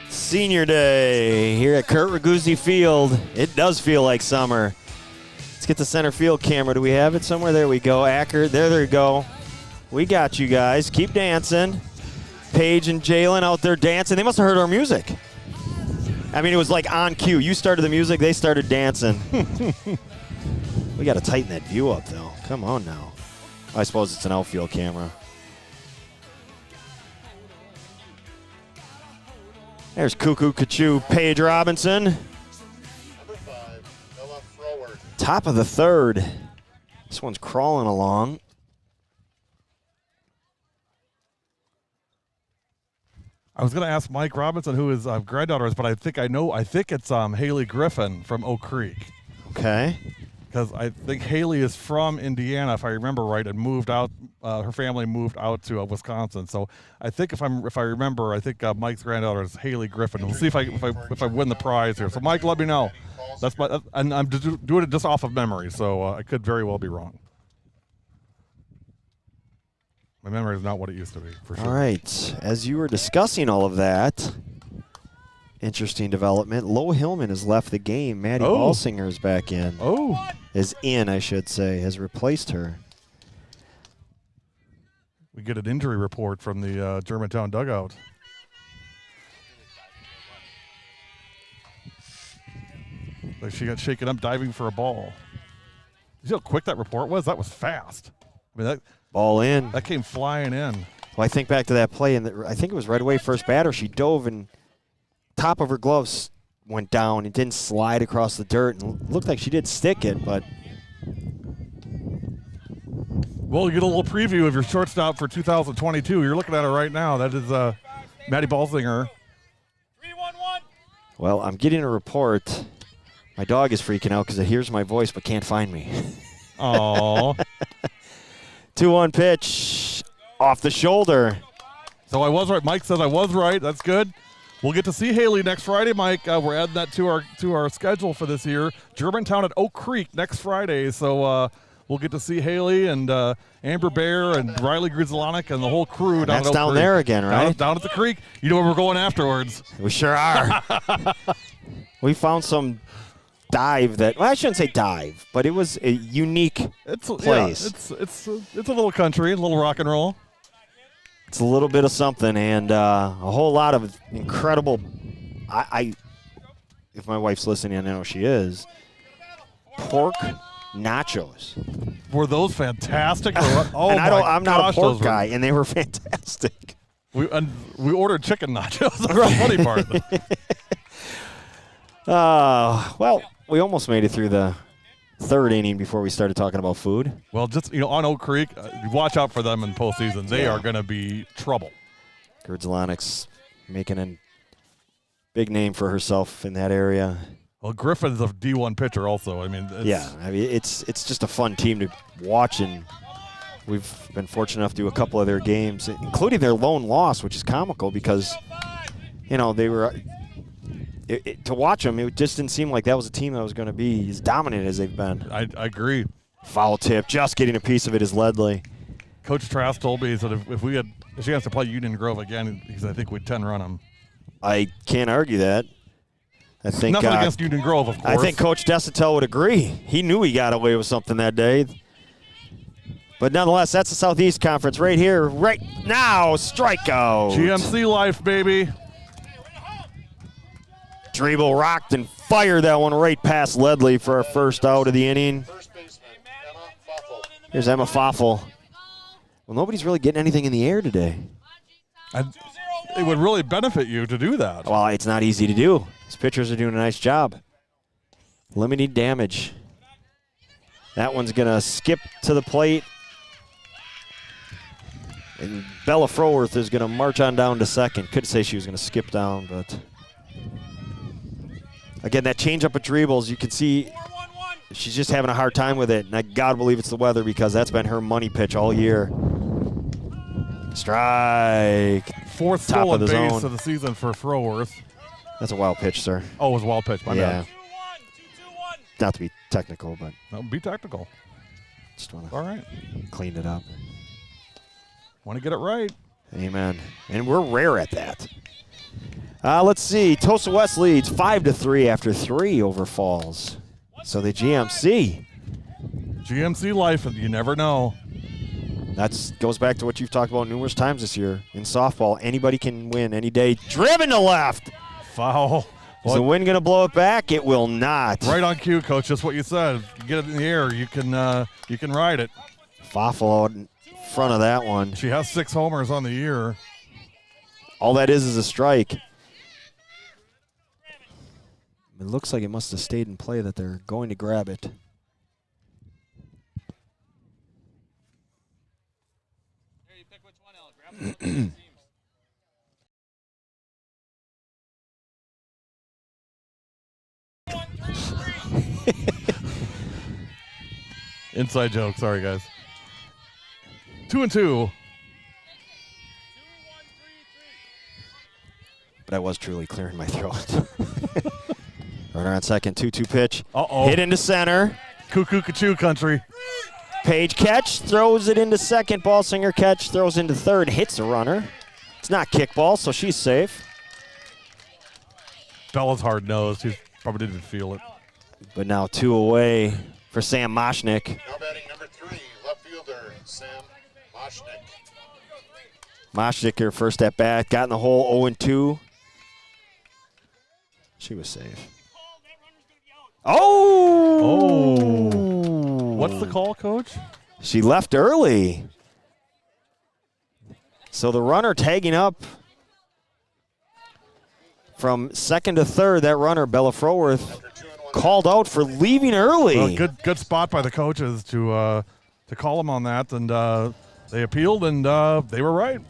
Senior Day here at Kurt Raguzzi Field. It does feel like summer. Let's get the center field camera. Do we have it somewhere? There we go. Acker, there we go. We got you guys. Keep dancing. Paige and Jalen out there dancing. They must have heard our music. I mean, it was like on cue. You started the music, they started dancing. We got to tighten that view up, though. Come on now. I suppose it's an outfield camera. There's Cuckoo Kachoo, Paige Robinson. Number 5, Ella Froward. Top of the third. This one's crawling along. I was going to ask Mike Robinson who his granddaughter is, but I think I know. I think it's Haley Griffin from Oak Creek. Okay. Because I think Haley is from Indiana, if I remember right, and moved out. Her family moved out to Wisconsin. So I think if I remember, I think Mike's granddaughter is Haley Griffin. We'll see if I win the prize here. So Mike, let me know. And I'm doing it just off of memory, so I could very well be wrong. My memory is not what it used to be, for sure. All right. As you were discussing all of that, interesting development. Lo Hillman has left the game. Maddie Balsinger is back in. Oh. Is in, I should say. Has replaced her. We get an injury report from the Germantown dugout. Like she got shaken up diving for a ball. You see how quick that report was? That was fast. I mean, that ball in. That came flying in. Well, I think back to that play, and I think it was right away first batter. She dove, and top of her gloves went down. It didn't slide across the dirt, and looked like she did stick it, but. Well, you get a little preview of your shortstop for 2022. You're looking at her right now. That is Maddie Balsinger. 3-1-1. Well, I'm getting a report. My dog is freaking out because it hears my voice but can't find me. Aww. 2-1 pitch off the shoulder. So I was right. Mike says I was right. That's good. We'll get to see Haley next Friday, Mike. We're adding that to our schedule for this year. Germantown at Oak Creek next Friday. So we'll get to see Haley and Amber Bear and Riley Grizzlonic and the whole crew down at Oak Creek. That's down there again, right? Down at the creek. You know where we're going afterwards. We sure are. We found some dive that, well, I shouldn't say dive, but it was a unique place. Yeah, it's a little country, a little rock and roll. It's a little bit of something, and a whole lot of incredible. If my wife's listening, I know she is. Pork nachos. Were those fantastic? Oh, and I'm not a pork guy, and they were fantastic. We ordered chicken nachos. That's the funny part. Well, we almost made it through the third inning before we started talking about food. Well, just on Oak Creek, watch out for them in postseason. They are going to be trouble. Gerdzlonic's making a big name for herself in that area. Well, Griffin's a D1 pitcher also. I mean, it's just a fun team to watch, and we've been fortunate enough to do a couple of their games, including their lone loss, which is comical because, they were to watch them, it just didn't seem like that was a team that was going to be as dominant as they've been. I agree. Foul tip, just getting a piece of it is Ledley. Coach Trask told me, he said if we had a chance to play Union Grove again, he said I think we'd 10-run them. I can't argue that. I think nothing against Union Grove, of course. I think Coach Desitel would agree. He knew he got away with something that day. But nonetheless, that's the Southeast Conference right here, right now. Strikeout. GMC life, baby. Dribble rocked and fired that one right past Ledley for our first out of the inning. First baseman, Emma Foffel. Here's Emma Foffel. Well, nobody's really getting anything in the air today. It would really benefit you to do that. Well, it's not easy to do. These pitchers are doing a nice job. Limiting damage. That one's going to skip to the plate. And Bella Froworth is going to march on down to second. Could say she was going to skip down, but... Again, that changeup of dribbles, you can see she's just having a hard time with it. And I gotta believe it's the weather because that's been her money pitch all year. Strike. Fourth top stolen of the base zone of the season for Froworth. That's a wild pitch, sir. Oh, it was a wild pitch. My bad. technical, but That would be technical. just want All to right. clean it up. Want to get it right. Amen. And we're rare at that. Let's see. Tosa West leads 5-3 after 3 over Falls. So the GMC. GMC life, and you never know. That goes back to what you've talked about numerous times this year. In softball, anybody can win any day. Driven to left. Foul. Is the wind going to blow it back? It will not. Right on cue, Coach. Just what you said. You get it in the air, you can ride it. Foffel out in front of that one. She has 6 homers on the year. All that is a strike. It looks like it must have stayed in play that they're going to grab it. Here, you pick which one, Ellen. Grab the one. Inside joke. Sorry, guys. 2-2. But I was truly clearing my throat. Runner on second, 2-2 pitch. Uh-oh. Hit into center. Cuckoo-ca-choo country. Page catch, throws it into second. Ballsinger catch, throws into third, hits the runner. It's not kickball, so she's safe. Bella's hard-nosed. She probably didn't feel it. But now 2 away for Sam Moshnick. Now batting number 3, left fielder Sam Moshnick. Moshnick, her first at bat, got in the hole 0-2. She was safe. Oh! What's the call, Coach? She left early. So the runner tagging up from second to third, that runner, Bella Froworth, called out for leaving early. Well, good spot by the coaches to call them on that, and they appealed, and they were right.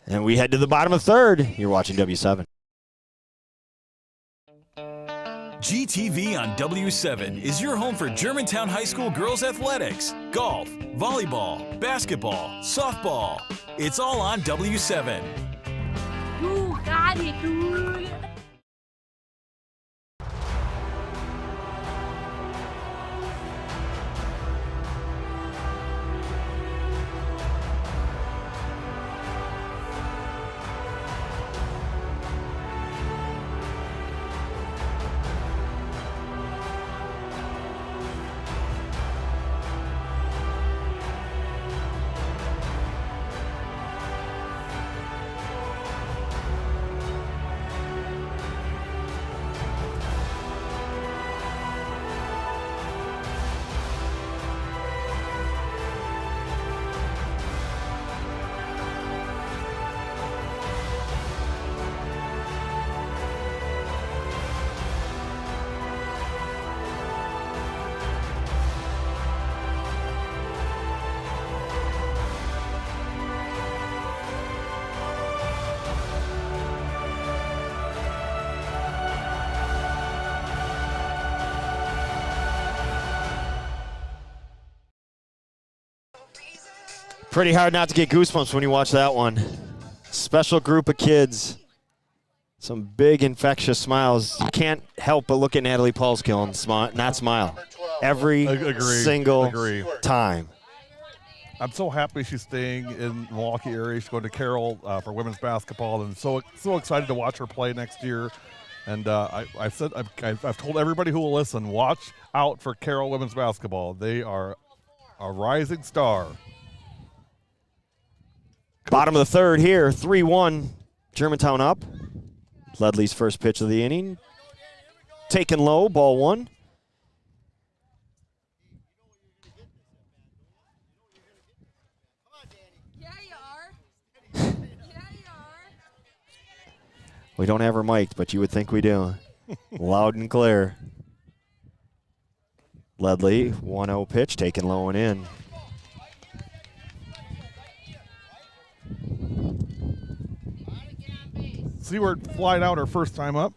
And we head to the bottom of third. You're watching W7. GTV on W7 is your home for Germantown High School girls athletics, golf, volleyball, basketball, softball. It's all on W7. You got it, dude. Pretty hard not to get goosebumps when you watch that one. Special group of kids. Some big infectious smiles. You can't help but look at Natalie Paulskill and not smile. Every single time. I'm so happy she's staying in the Milwaukee area. She's going to Carroll for women's basketball, and so excited to watch her play next year. And I've told everybody who will listen, watch out for Carroll women's basketball. They are a rising star. Bottom of the third here, 3-1, Germantown up. Ledley's first pitch of the inning. Taken low, ball 1. Yeah, you are. Yeah, you are. We don't have her mic'd, but you would think we do. Loud and clear. Ledley, 1-0 pitch, taken low and in. Seward flied out her first time up.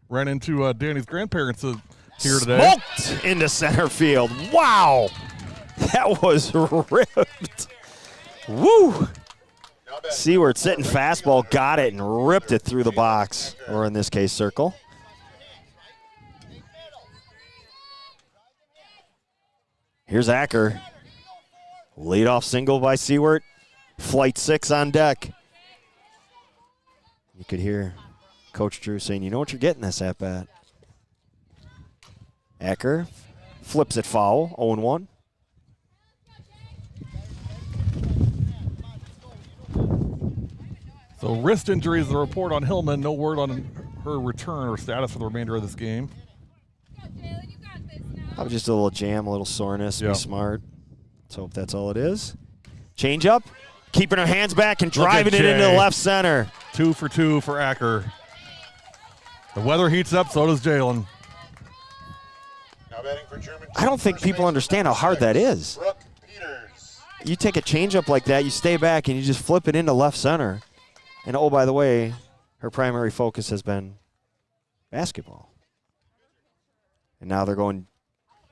Ran into Danny's grandparents here today. Smoked into center field. Wow. That was ripped. Woo. Seward sitting fastball, got it and ripped it through the box, or in this case, circle. Here's Acker. Leadoff single by Seward. Flight 6 on deck. You could hear Coach Drew saying, you know what you're getting this at bat. Acker flips it foul, 0-1. So wrist injuries, the report on Hillman. No word on her return or status for the remainder of this game. Probably just a little jam, a little soreness. Yeah. Be smart. Let's hope that's all it is. Change up. Keeping her hands back and driving it into the left center. 2 for 2 for Acker. The weather heats up, so does Jalen. Now batting for Germantown. I don't think people understand how hard that is. Brooke Peters. You take a changeup like that, you stay back, and you just flip it into left center. And oh, by the way, her primary focus has been basketball. And now they're going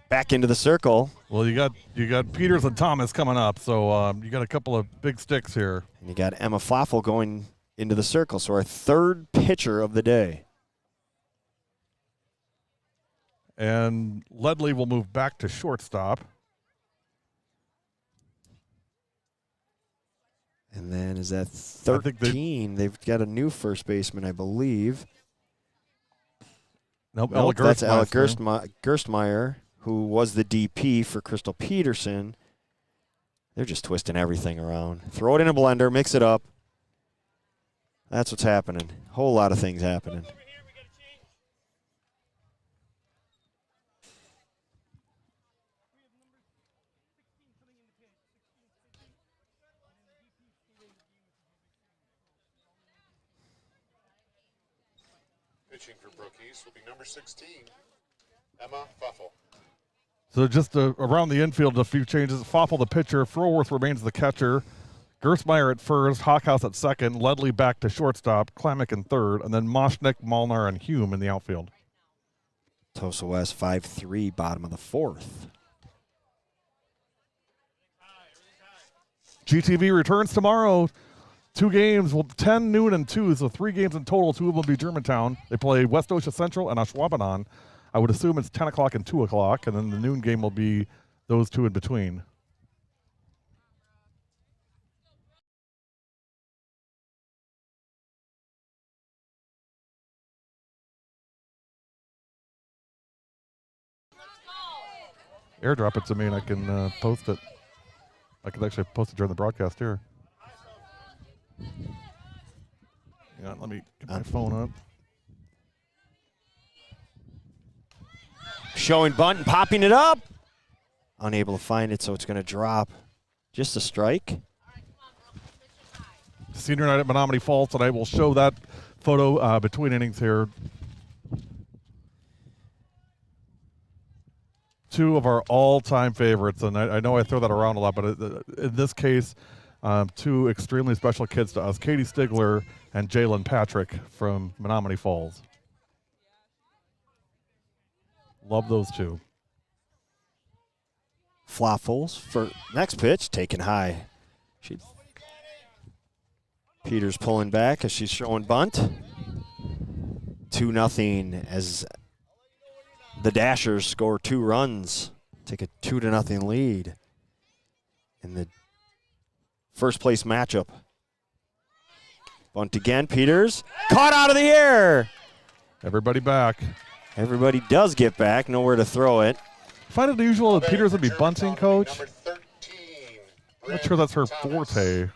back into the circle. Well, you got Peters and Thomas coming up, so you got a couple of big sticks here. And you got Emma Foffel going into the circle. So our third pitcher of the day. And Ledley will move back to shortstop. And then is that 13? They've got a new first baseman, I believe. Nope, That's Ella Gerstmeyer, who was the DP for Crystal Peterson. They're just twisting everything around. Throw it in a blender, mix it up. That's what's happening. Whole lot of things happening. Pitching for Brookies will be number 16, Emma Fuffle. So just around the infield, a few changes. Foffel the pitcher, Froworth remains the catcher. Gerstmeyer at first, Hockhouse at second, Ledley back to shortstop, Klamick in third, and then Moshnick, Molnar, and Hume in the outfield. Tosa West 5-3, bottom of the fourth. GTV returns tomorrow. 2 games, 10, noon, and 2, so 3 games in total. 2 of them will be Germantown. They play West Osha Central and Ashwaubenon. I would assume it's 10 o'clock and 2 o'clock, and then the noon game will be those 2 in between. Airdrop it to me and I can post it. I could actually post it during the broadcast here. Hang on, let me get my phone up. Showing bunt and popping it up. Unable to find it, so it's going to drop. Just a strike. Senior night at Menominee Falls tonight. We'll show that photo between innings here. 2 of our all-time favorites, and I know I throw that around a lot, but in this case, 2 extremely special kids to us, Katie Stigler and Jalen Patrick from Menominee Falls. Love those 2. Flopfuls for next pitch, taken high. Peters pulling back as she's showing bunt. 2-0 as the Dashers score 2 runs, take a 2-0 lead in the first place matchup. Bunt again, Peters. Caught out of the air. Everybody back. Everybody does get back, nowhere to throw it. Find it unusual that Peters would be bunting, Coach. Number 13, I'm not sure that's her forte.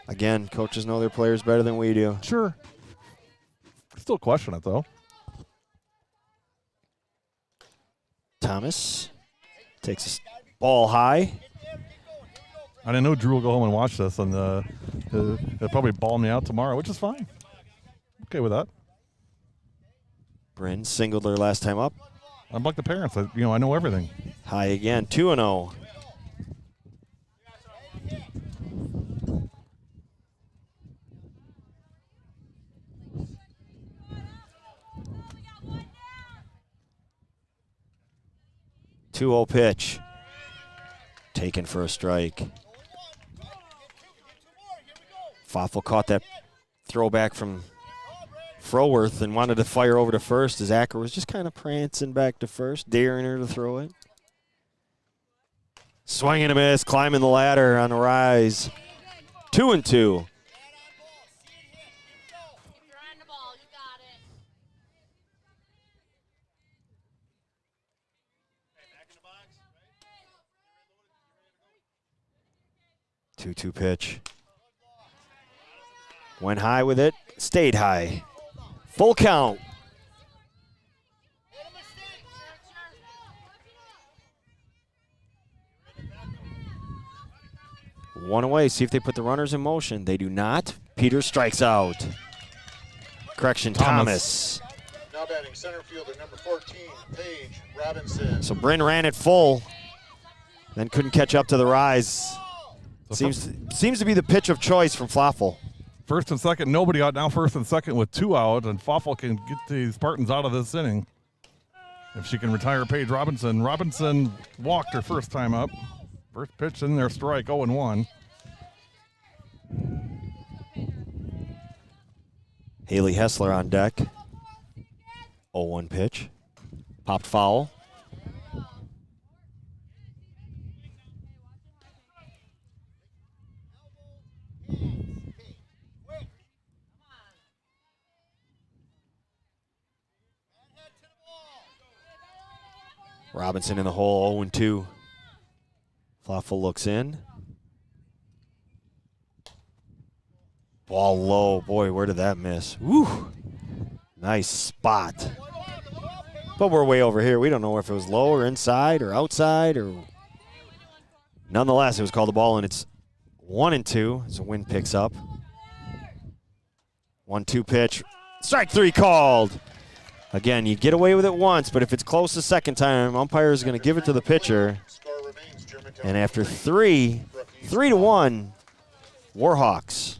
Again, coaches know their players better than we do. Sure. Still question it, though. Thomas takes a ball high. I didn't know Drew will go home and watch this, and he'll probably ball me out tomorrow, which is fine. Okay with that. Bryn singled her last time up. I'm like the parents. I know everything. High again, 2-0. Two-0 pitch. Taken for a strike. Foffel caught that throwback from Froworth and wanted to fire over to first as Acker was just kind of prancing back to first, daring her to throw it. Swing and a miss, climbing the ladder on the rise. 2-2. Two pitch. Went high with it, stayed high. Full count. One away, see if they put the runners in motion. They do not. Peters strikes out. Correction, Thomas. Now batting center fielder number 14, Paige Robinson. So Bryn ran it full, then couldn't catch up to the rise. Seems to be the pitch of choice from Floffel. First and second, nobody out. Now first and second with 2 out, and Foffel can get the Spartans out of this inning if she can retire Paige Robinson. Robinson walked her first time up. First pitch in their strike, 0-1. Haley Hessler on deck. 0-1 pitch. Popped foul. Robinson in the hole, 0-2. Floffel looks in. Ball low. Boy, where did that miss? Woo! Nice spot. But we're way over here. We don't know if it was low or inside or outside or. Nonetheless, it was called a ball, and it's 1-2 as the wind picks up. 1-2 pitch. Strike 3 called. Again, you get away with it once, but if it's close the second time, umpire is going to give it to the pitcher. And after 3-1, Warhawks.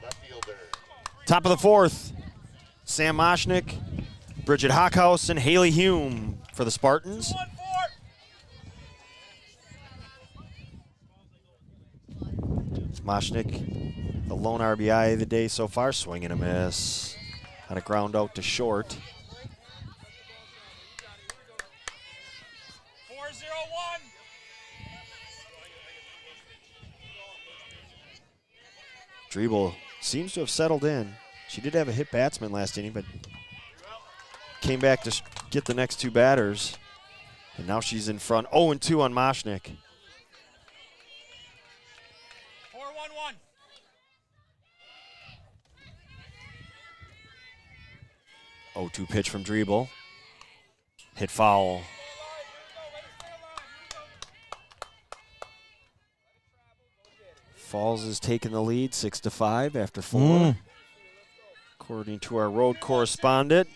Left fielder. Top of the fourth, Sam Moshnick, Bridget Hockhouse, and Haley Hume for the Spartans. Moshnick, the lone RBI of the day so far, swing and a miss. On a ground out to short. 4-0-1. Driebel seems to have settled in. She did have a hit batsman last inning, but came back to get the next 2 batters. And now she's in front. 0-2 on Moshnick. 4-1-1. 0-2 pitch from Driebel. Hit foul. Falls has taken the lead 6-5 after 4. According to our road correspondent,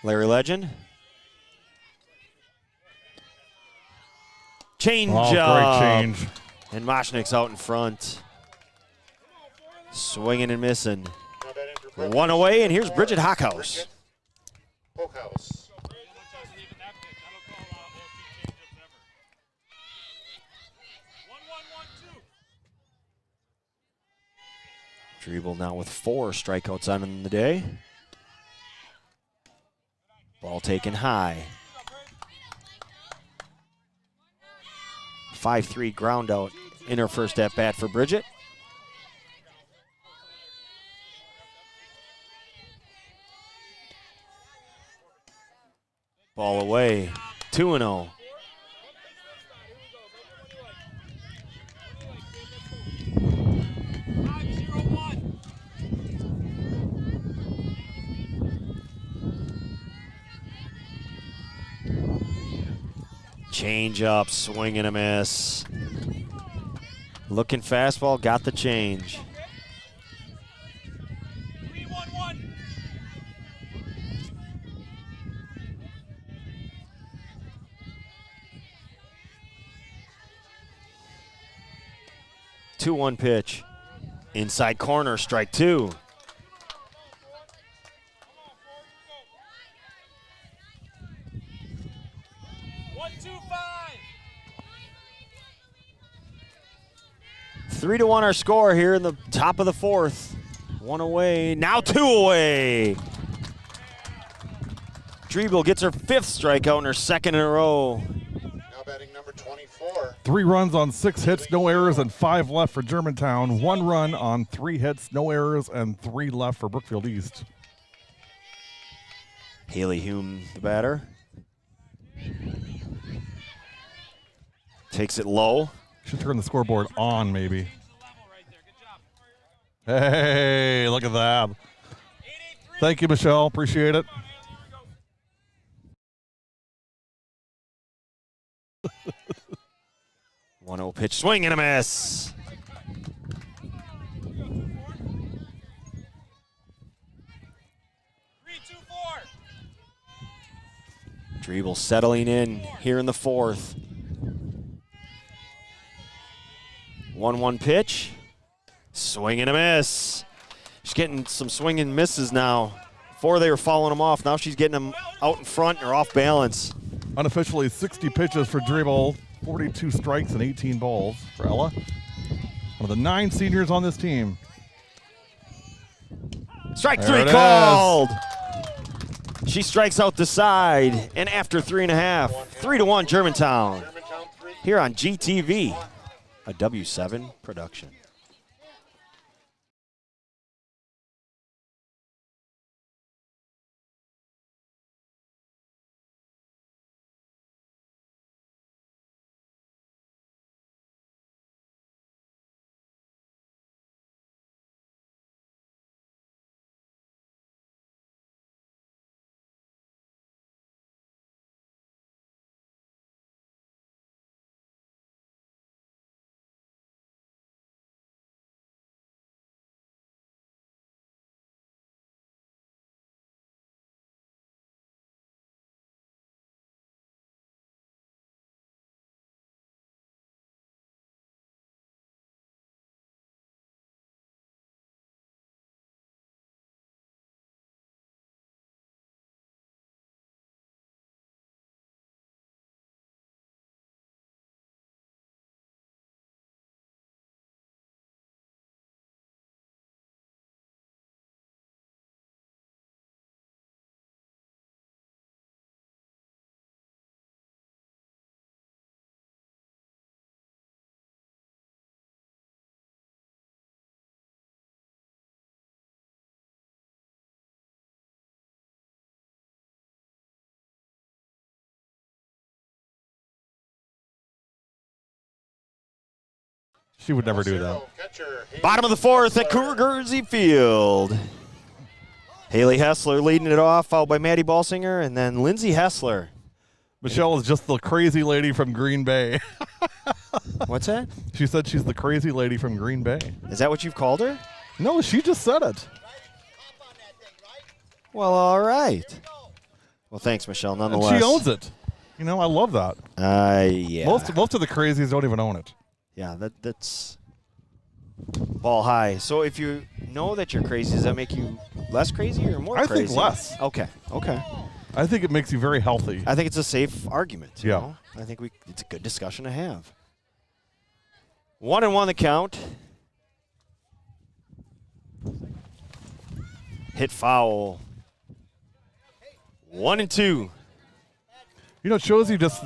Larry Legend. Change great change. And Moshnick's out in front. Swinging and missing. One away, and here's Bridget Hockhouse. Dribble now with 4 strikeouts on the day. Ball taken high. 5-3 ground out in her first at bat for Bridget. Ball away, 2-0. Change up, swing and a miss. Looking fastball, got the change. 3-1-1. 2-1 pitch. Inside corner, strike 2. Three to 1 our score here in the top of the 4th. 1 away, now 2 away. Dribble gets her 5th strikeout and her 2nd in a row. Now batting number 24. 3 runs on 6 hits, no errors, and 5 left for Germantown. 1 run on 3 hits, no errors, and 3 left for Brookfield East. Haley Hume, the batter. Takes it low. Should turn the scoreboard on, maybe. Hey, look at that. Thank you, Michelle. Appreciate it. One 1-0 pitch, swing and a miss. Dribble settling in here in the 4th. 1-1 pitch. Swing and a miss. She's getting some swing and misses now. Before they were fouling them off. Now she's getting them out in front or off balance. Unofficially 60 pitches for Dribble, 42 strikes and 18 balls for Ella. One of the 9 seniors on this team. Strike There 3 it called. She strikes out the side. And after 3.5, 3-1 Germantown. Here on GTV. A W7 production. She would never do that. Bottom of the 4th at Germantown Field. Haley Hessler leading it off, followed by Maddie Balsinger, and then Lindsay Hessler. Michelle is just the crazy lady from Green Bay. What's that? She said she's the crazy lady from Green Bay. Is that what you've called her? No, she just said it. Well, all right. Well, thanks, Michelle, And nonetheless. she owns it. You know, I love that. Yeah. Most of the crazies don't even own it. Yeah, that's ball high. So if you know that you're crazy, does that make you less crazy or more I crazy? think less. Okay. I think it makes you very healthy. I think it's a safe argument. You Yeah. know? I think it's a good discussion to have. 1-1 the count. hit foul. 1-2. You know, it shows you just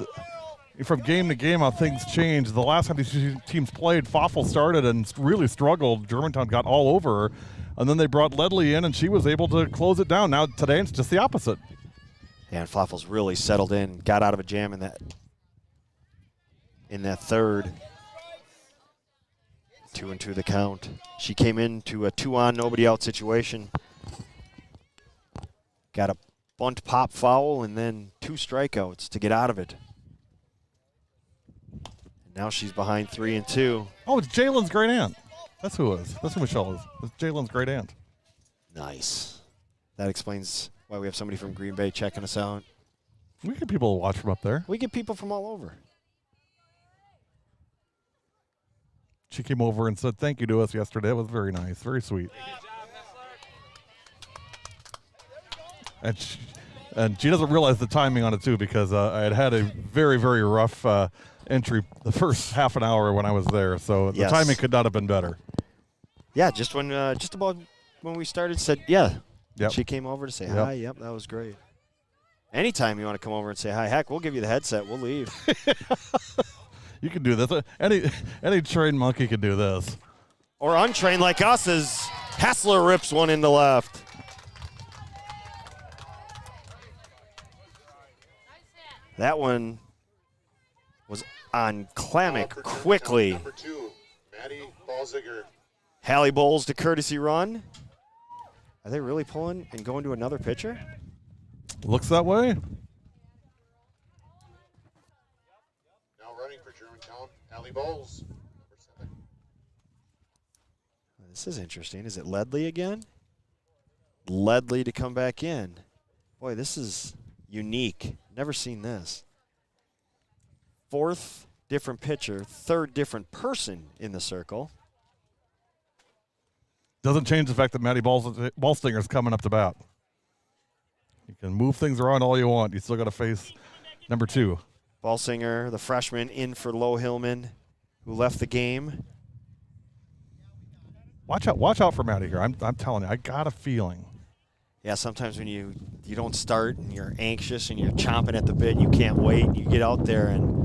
from game to game how things change. The last time these two teams played, Pfaffel started and really struggled. Germantown got all over her. And then they brought Ledley in, and she was able to close it down. Now today it's just the opposite. Yeah, and Pfaffel's really settled in, got out of a jam in that third. 2-2 the count. She came into a 2-on, nobody out situation. Got a bunt pop foul and then 2 strikeouts to get out of it. And now she's behind 3-2. Oh, it's Jalen's great aunt. That's who it is. That's who Michelle is. It's Jalen's great aunt. Nice. That explains why we have somebody from Green Bay checking us out. We get people to watch from up there. We get people from all over. She came over and said thank you to us yesterday. It was very nice, very sweet. And she doesn't realize the timing on it, too, because I had a very, very rough entry the first half an hour when I was there. So the timing could not have been better. Yeah, just about when we started, said, yeah. Yep. She came over to say hi. Yep, that was great. Anytime you want to come over and say hi, heck, we'll give you the headset. We'll leave. You can do this. Any trained monkey can do this. Or untrained like us as Hassler rips one into left. That one was on Klamick quickly. Number 2, Maddie Balziger. Hallie Bowles to courtesy run. Are they really pulling and going to another pitcher? Looks that way. Now running for Germantown, Allie Bowles. Number 7. This is interesting. Is it Ledley again? Ledley to come back in. Boy, this is unique. Never seen this. 4th different pitcher, 3rd different person in the circle. Doesn't change the fact that Maddie Ballstinger's coming up to bat. You can move things around all you want. You still got to face number 2. Ballsinger, the freshman, in for Low Hillman, who left the game. Watch out for Maddie here. I'm telling you, I got a feeling. Yeah, sometimes when you don't start and you're anxious and you're chomping at the bit, you can't wait. You get out there and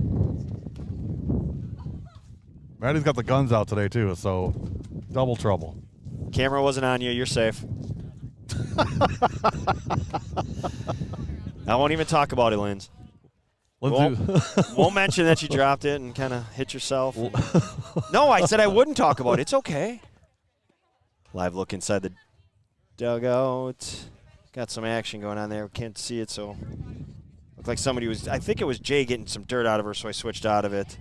Maddie's got the guns out today too, so double trouble. Camera wasn't on you. You're safe. I won't even talk about it, Linz. Won't mention that you dropped it and kind of hit yourself. No, I said I wouldn't talk about it. It's okay. Live look inside the dugout. Got some action going on there. Can't see it, so looked like somebody was. I think it was Jay getting some dirt out of her, so I switched out of it.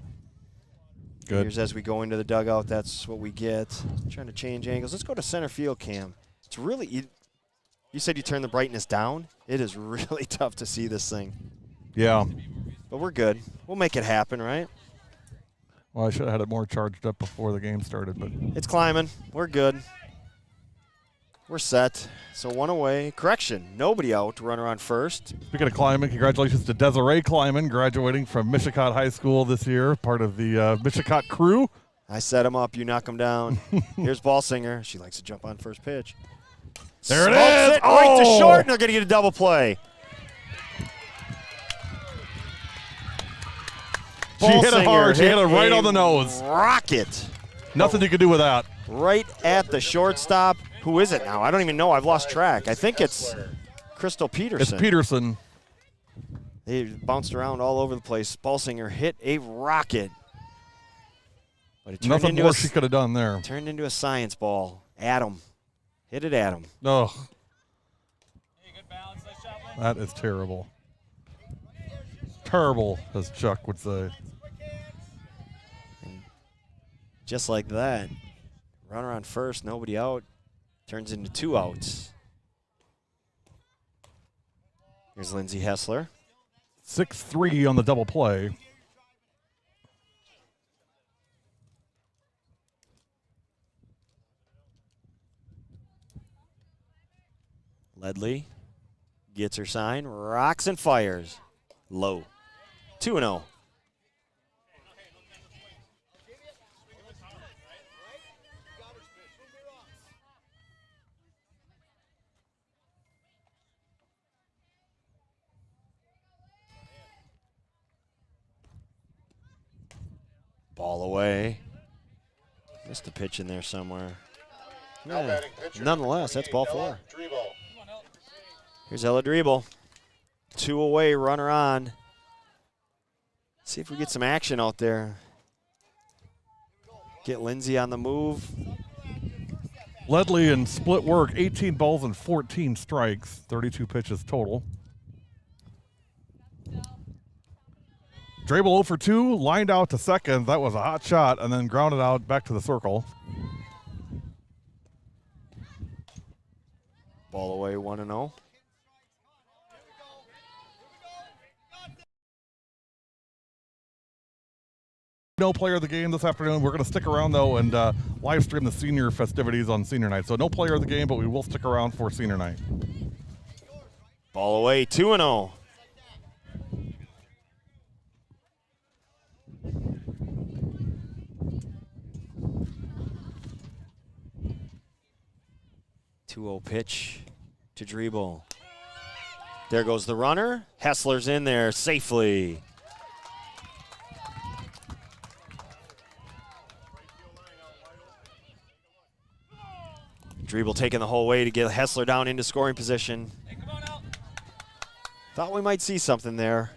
Good. Here's as we go into the dugout. That's what we get. Trying to change angles. Let's go to center field, Cam. It's really. You said you turned the brightness down. It is really tough to see this thing. Yeah. But we're good. We'll make it happen, right? Well, I should have had it more charged up before the game started, but it's climbing. We're good. We're set. So 1 away. Correction. Nobody out. Runner on first. Speaking of climbing, congratulations to Desiree Kleiman, graduating from Michicot High School this year, part of the Michicot crew. I set him up. You knock him down. Here's Ballsinger. She likes to jump on first pitch. There it is. Right to short, and they're going to get a double play. She hit it hard. She hit it right on the nose. Rocket. Nothing you can do with that. Right at the shortstop. Who is it now? I don't even know. I've lost track. I think it's Crystal Peterson. It's Peterson. They bounced around all over the place. Ballsinger hit a rocket. But it turned Nothing into more she could have done there. Turned into a science ball. Adam. Hit it at him. Ugh. That is terrible. Terrible, as Chuck would say. And just like that, runner on first, nobody out. Turns into 2 outs. Here's Lindsay Hessler. 6-3 on the double play. Ledley gets her sign, rocks and fires. Low. 2-0. Ball away. Missed a pitch in there somewhere. Now Yeah. batting pitcher, Nonetheless, that's ball 28, 4. Ella Driebel. Here's Ella Driebel. 2 away, runner on. See if we get some action out there. Get Lindsay on the move. Ledley in split work, 18 balls and 14 strikes, 32 pitches total. Drabel 0 for 2, lined out to second. That was a hot shot, and then grounded out back to the circle. Ball away, 1-0. No player of the game this afternoon. We're going to stick around, though, and live stream the senior festivities on senior night. So no player of the game, but we will stick around for senior night. Ball away, 2-0. Pitch to Driebel. There goes the runner. Hessler's in there safely. Driebel taking the whole way to get Hessler down into scoring position. Thought we might see something there.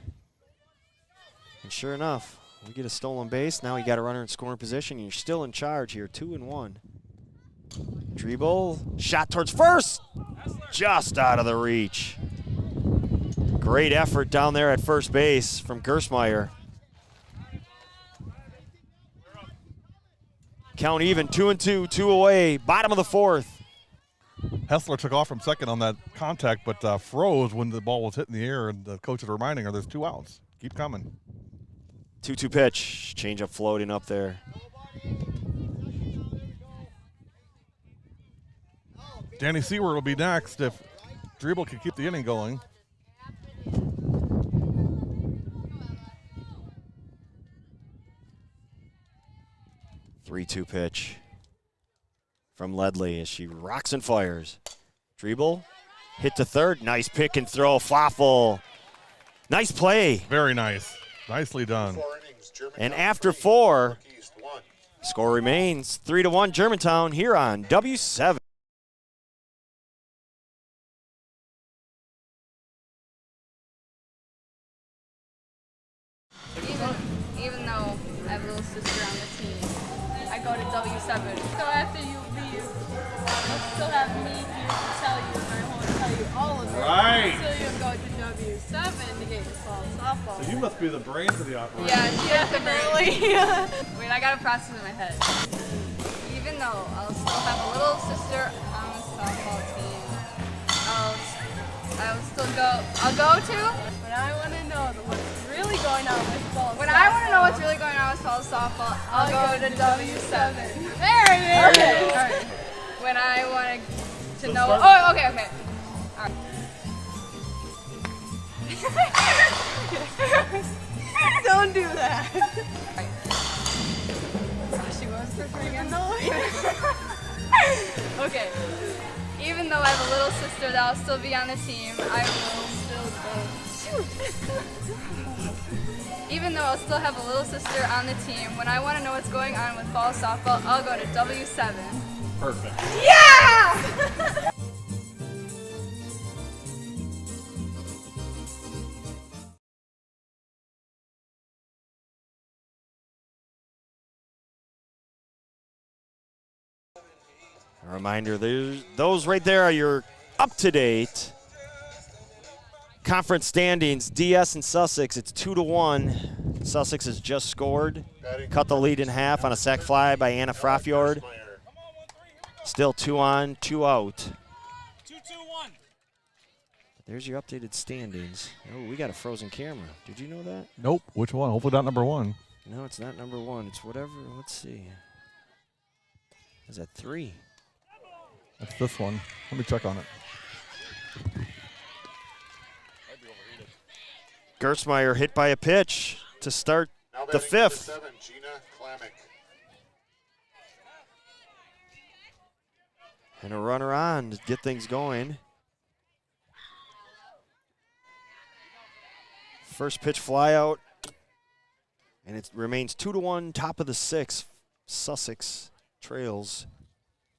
And sure enough, we get a stolen base. Now you got a runner in scoring position. You're still in charge here, 2-1. Driebel, shot towards first. Just out of the reach. Great effort down there at first base from Gersmeyer. Count even, 2-2, 2 away, bottom of the 4th. Hessler took off from second on that contact, but froze when the ball was hitting the air, and the coach is reminding her there's 2 outs. Keep coming. 2-2 pitch, changeup floating up there. Danny Seward will be next if Driebel can keep the inning going. Three-two pitch from Ledley as she rocks and fires. Driebel hit to third. Nice pick and throw. Floffel. Nice play. Very nice. Nicely done. 4 innings, Germantown And after 3, 4, Northeast 1. score remains 3-1 Germantown here on W7. Even though I have a little sister on the team, I go to W7. So after you leave, you'll still have me here to tell you, and I won't tell you all of it. Right. Until you go to W7 to get your fall softball. You must be the brains of the operation. Yeah, definitely. Wait, I got a process in my head. Even though I'll still have a little sister on the softball team, I'll go to. When I want to know what's really going on with fall softball. When I want to know what's really going on with fall softball, I'll go to W7. There it is. Okay. All right. When I want to know. Oh, okay. All right. Don't do that. Right. Oh, she was freaking annoying. Okay. Even though I have a little sister that'll still be on the team, I will still go. Shoot. Even though I'll still have a little sister on the team, when I want to know what's going on with fall softball, I'll go to W7. Perfect. Yeah! A reminder, those right there are your up-to-date conference standings. DS and Sussex, it's 2-1. Sussex has just scored, cut the lead in half on a sac fly by Anna Frafjord. Still 2 on, 2 out. 2-2-1. There's your updated standings. Oh, we got a frozen camera. Did you know that? Nope. Which one? Hopefully not number 1. No, it's not number 1. It's whatever. Let's see. Is that 3? That's this one. Let me check on it. Gersmeyer hit by a pitch to start Now the batting 5th. 7, Gina Klamick. And a runner on to get things going. First pitch fly out. And it remains 2-1, top of the 6th. Sussex trails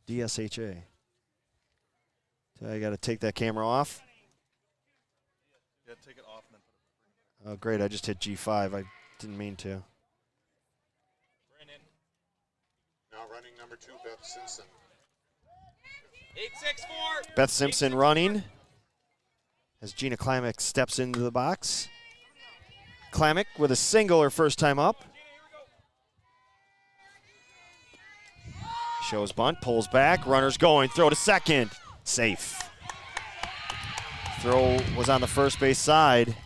DSHA. So I got to take that camera off. Yeah, take it off and then put it. Oh, great. I just hit G5. I didn't mean to. Now running number 2, Beth Simpson. 8-6-4. Beth Simpson running as Gina Klamick steps into the box. Klamick with a single her first time up. Shows bunt, pulls back, runner's going, throw to second. Safe. Throw was on the first base side.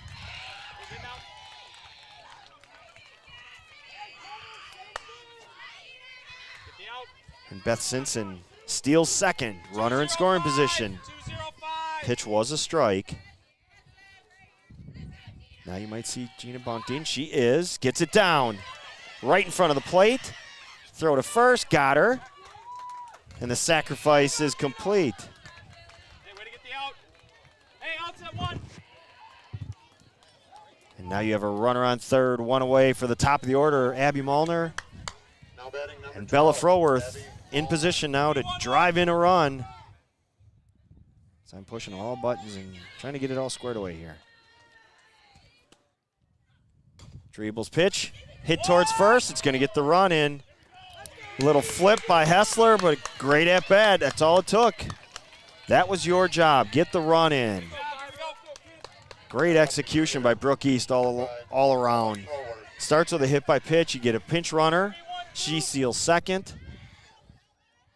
And Beth Simpson steals second, runner in scoring position. Pitch was a strike. Now you might see Gina bunting. She is, gets it down. Right in front of the plate. Throw to first, got her. And the sacrifice is complete. Hey, way to get the out. Hey, out's at 1. And now you have a runner on third, one away for the top of the order, Abby Malner. Now batting number And Bella 12, Froworth Abby in position now to drive in a run. So I'm pushing all buttons and trying to get it all squared away here. Dribbles pitch, hit towards first. It's going to get the run in. Little flip by Hessler, but great at bat. That's all it took. That was your job. Get the run in. Great execution by Brook East all around. Starts with a hit by pitch. You get a pinch runner. She steals second.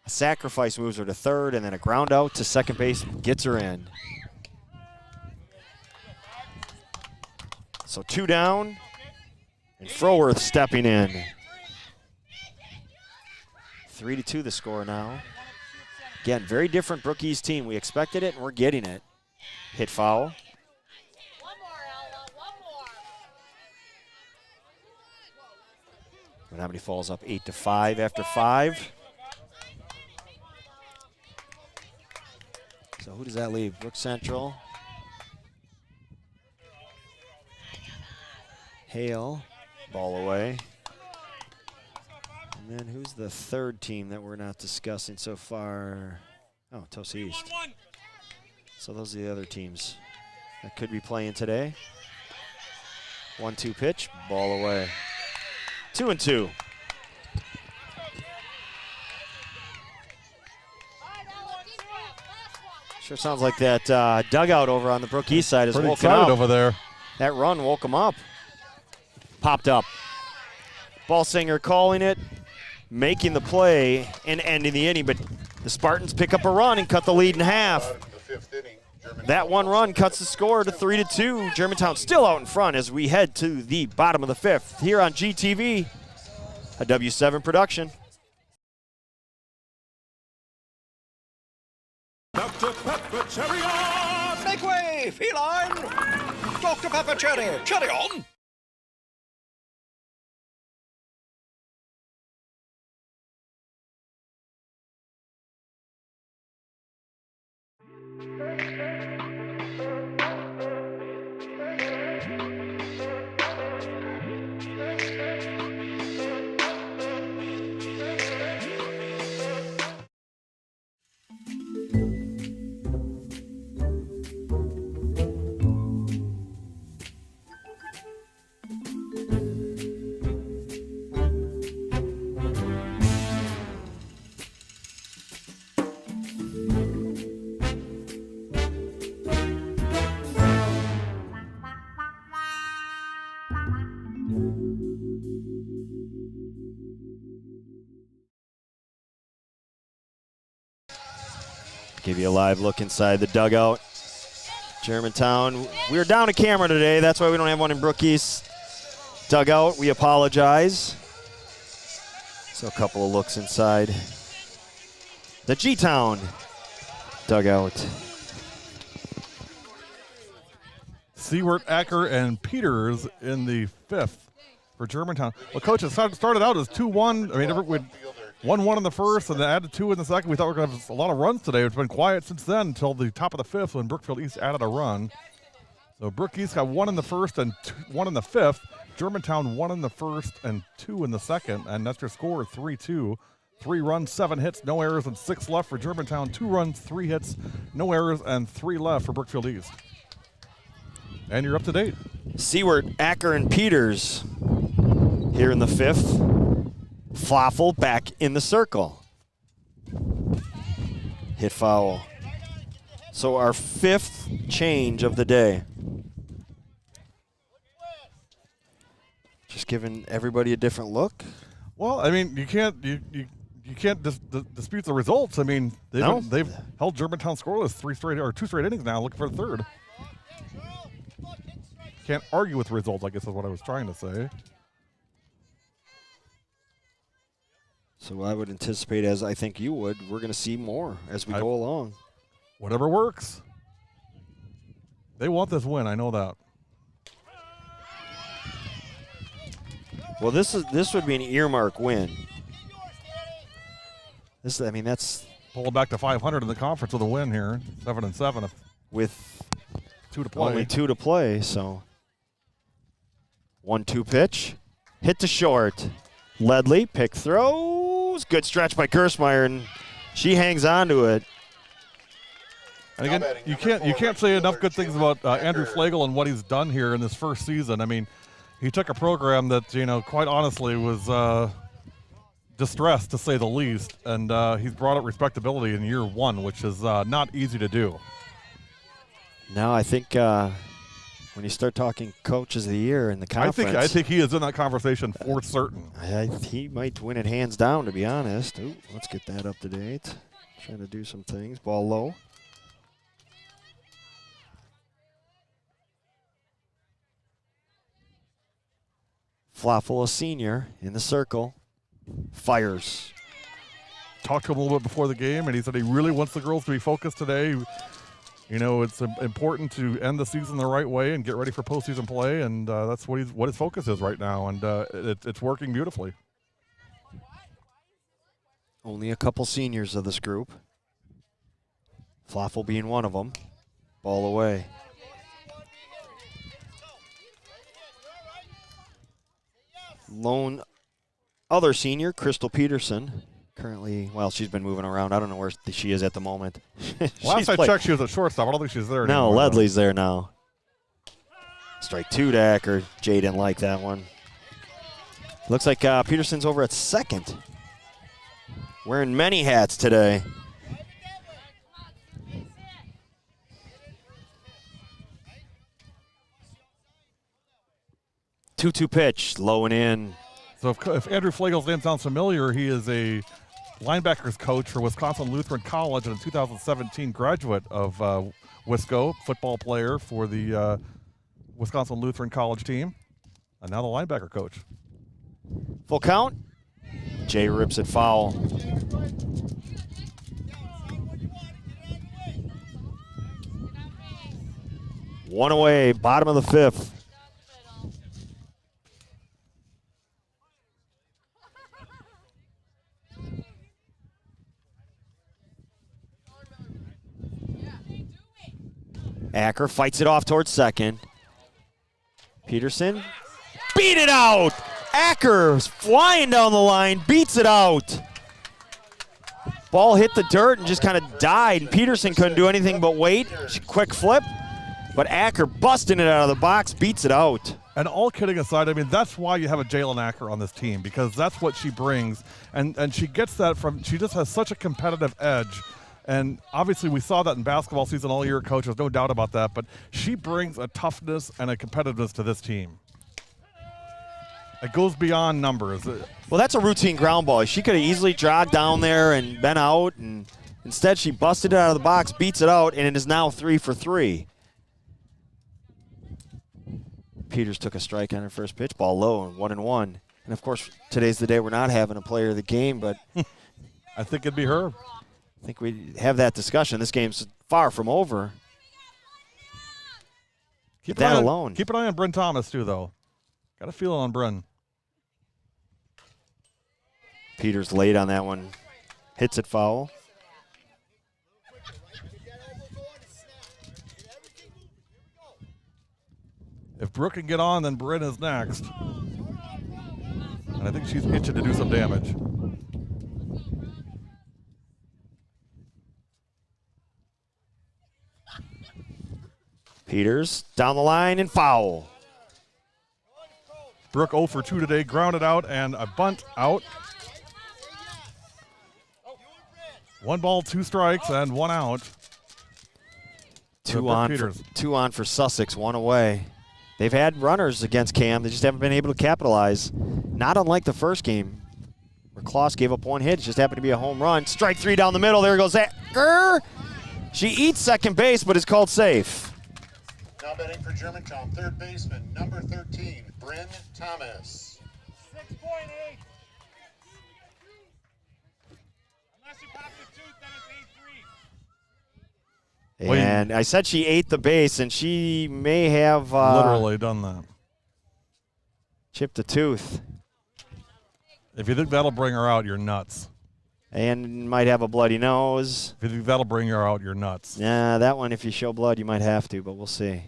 A sacrifice moves her to third, and then a ground out to second base gets her in. So 2 down, and Froworth stepping in. 3-2 the score now. Again, very different Brook East team. We expected it, and we're getting it. Hit foul. Menominee falls up 8-5 after 5. So who does that leave? Brook Central. Hale, ball away. And then who's the third team that we're not discussing so far? Oh, Tosa East. So those are the other teams that could be playing today. 1-2 pitch, ball away. 2-2. Sure sounds like that dugout over on the Brook East side is Pretty woken excited up. over there. That run woke them up. Popped up. Ball singer calling it, making the play, and ending the inning. But the Spartans pick up a run and cut the lead in half. the 5th inning. That one run cuts the score to 3-2. Germantown still out in front as we head to the bottom of the 5th here on GTV, a W7 production. Dr. Pepper Cherry on! Make way, feline! Dr. Pepper Cherry, cherry on! Give you a live look inside the dugout. Germantown, we're down a camera today. That's why we don't have one in Brook East dugout. We apologize. So a couple of looks inside the G-Town dugout. Seward, Acker, and Peters in the 5th for Germantown. Well, Coach, it started out as 2-1. I mean, we'd 1-1 in the first and then added 2 in the second. We thought we were going to have a lot of runs today. It's been quiet since then until the top of the 5th when Brookfield East added a run. So Brook East got 1 in the first and 1 in the fifth. Germantown 1 in the first and 2 in the second. And that's their score, 3-2. 3 runs, 7 hits, no errors, and 6 left for Germantown. 2 runs, 3 hits, no errors, and 3 left for Brookfield East. And you're up to date. Seward, Acker, and Peters here in the fifth. Floffel back in the circle. Hit foul. So our 5th change of the day. Just giving everybody a different look. Well, I mean, you can't dispute the results. I mean, they've held Germantown scoreless 2 straight innings now, looking for the third. Can't argue with results, I guess is what I was trying to say. So I would anticipate, as I think you would, we're going to see more as we go along. Whatever works. They want this win, I know that. Well, this would be an earmark win. That's pull it back to 500 in the conference with a win here, 7-7 with 2 to play. Only 2 to play, so 1-2 pitch, hit to short. Ledley pick throws, good stretch by Gersmeyer, and she hangs on to it. And again, you can't say enough good things about Andrew Flagel and what he's done here in this first season. I mean, he took a program that, quite honestly was distressed, to say the least, and he's brought up respectability in year 1, which is not easy to do. Now I think when you start talking coaches of the year in the conference, I think he is in that conversation for certain. He might win it hands down, to be honest. Ooh, let's get that up to date. Trying to do some things. Ball low. Floffel, a senior, in the circle. Fires. Talked to him a little bit before the game, and he said he really wants the girls to be focused today. It's important to end the season the right way and get ready for postseason play, and that's what his focus is right now, and it's working beautifully. Only a couple seniors of this group. Floffel being one of them. Ball away. Lone other senior, Crystal Peterson. Currently, well, she's been moving around. I don't know where she is at the moment. Last I checked, she was at shortstop. I don't think she's there anymore. No, Ledley's there now. Strike 2 to Acker. Jay didn't like that one. Looks like Peterson's over at second. Wearing many hats today. Two-two pitch, low and in. So if Andrew Flagel's name sounds familiar, he is a linebackers coach for Wisconsin Lutheran College and a 2017 graduate of Wisco, football player for the Wisconsin Lutheran College team, and now the linebacker coach. Full count. Jay rips it foul. One away, bottom of the fifth. Acker fights it off towards second. Peterson beat it out. Acker's flying down the line, beats it out. Ball hit the dirt and just kind of died. And Peterson couldn't do anything but wait. Quick flip. But Acker busting it out of the box, beats it out. And all kidding aside, I mean, that's why you have a Jalen Acker on this team, because that's what she brings. And she gets that from, she just has such a competitive edge. And obviously we saw that in basketball season all year, Coach. There's no doubt about that. But she brings a toughness and a competitiveness to this team. It goes beyond numbers. Well, that's a routine ground ball. She could have easily jogged down there and been out. And instead she busted it out of the box, beats it out, and it is now 3 for 3. Peters took a strike on her first pitch. Ball low and 1-1. And, of course, today's the day we're not having a player of the game, but I think it'd be her. I think we have that discussion. This game's far from over. Keep that alone. Keep an eye on Bryn Thomas, too, though. Got a feel on Bryn. Peters late on that one. Hits it foul. If Brooke can get on, then Bryn is next. And I think she's itching to do some damage. Peters down the line and foul. Brooke 0 for 2 today, grounded out and a bunt out. 1 ball, 2 strikes, and 1 out. Two on for Sussex, 1 away. They've had runners against Cam. They just haven't been able to capitalize. Not unlike the first game where Kloss gave up 1 hit. It just happened to be a home run. Strike 3 down the middle. There goes Acker. She eats second base, but is called safe. Now batting for Germantown, third baseman, number 13, Bryn Thomas. 6.8. Unless you pop the tooth, then it's 8.3. And I said she ate the base, and she may have literally done that. Chipped a tooth. If you think that'll bring her out, you're nuts. And might have a bloody nose. If you think that'll bring her out, you're nuts. Yeah, that one, if you show blood, you might have to, but we'll see.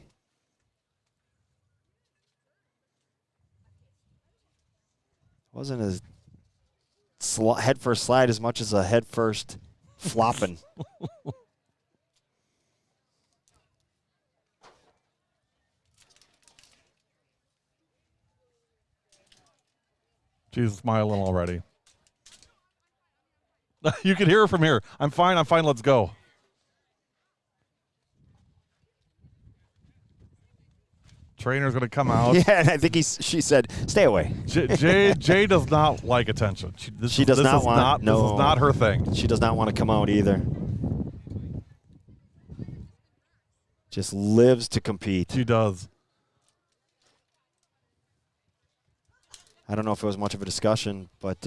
Wasn't a head first slide as much as a head first flopping. She's smiling already. You can hear her from here. I'm fine, let's go. Trainer's going to come out. Yeah, and I think she said, stay away. Jay does not like attention. This is not her thing. She does not want to come out either. Just lives to compete. She does. I don't know if it was much of a discussion, but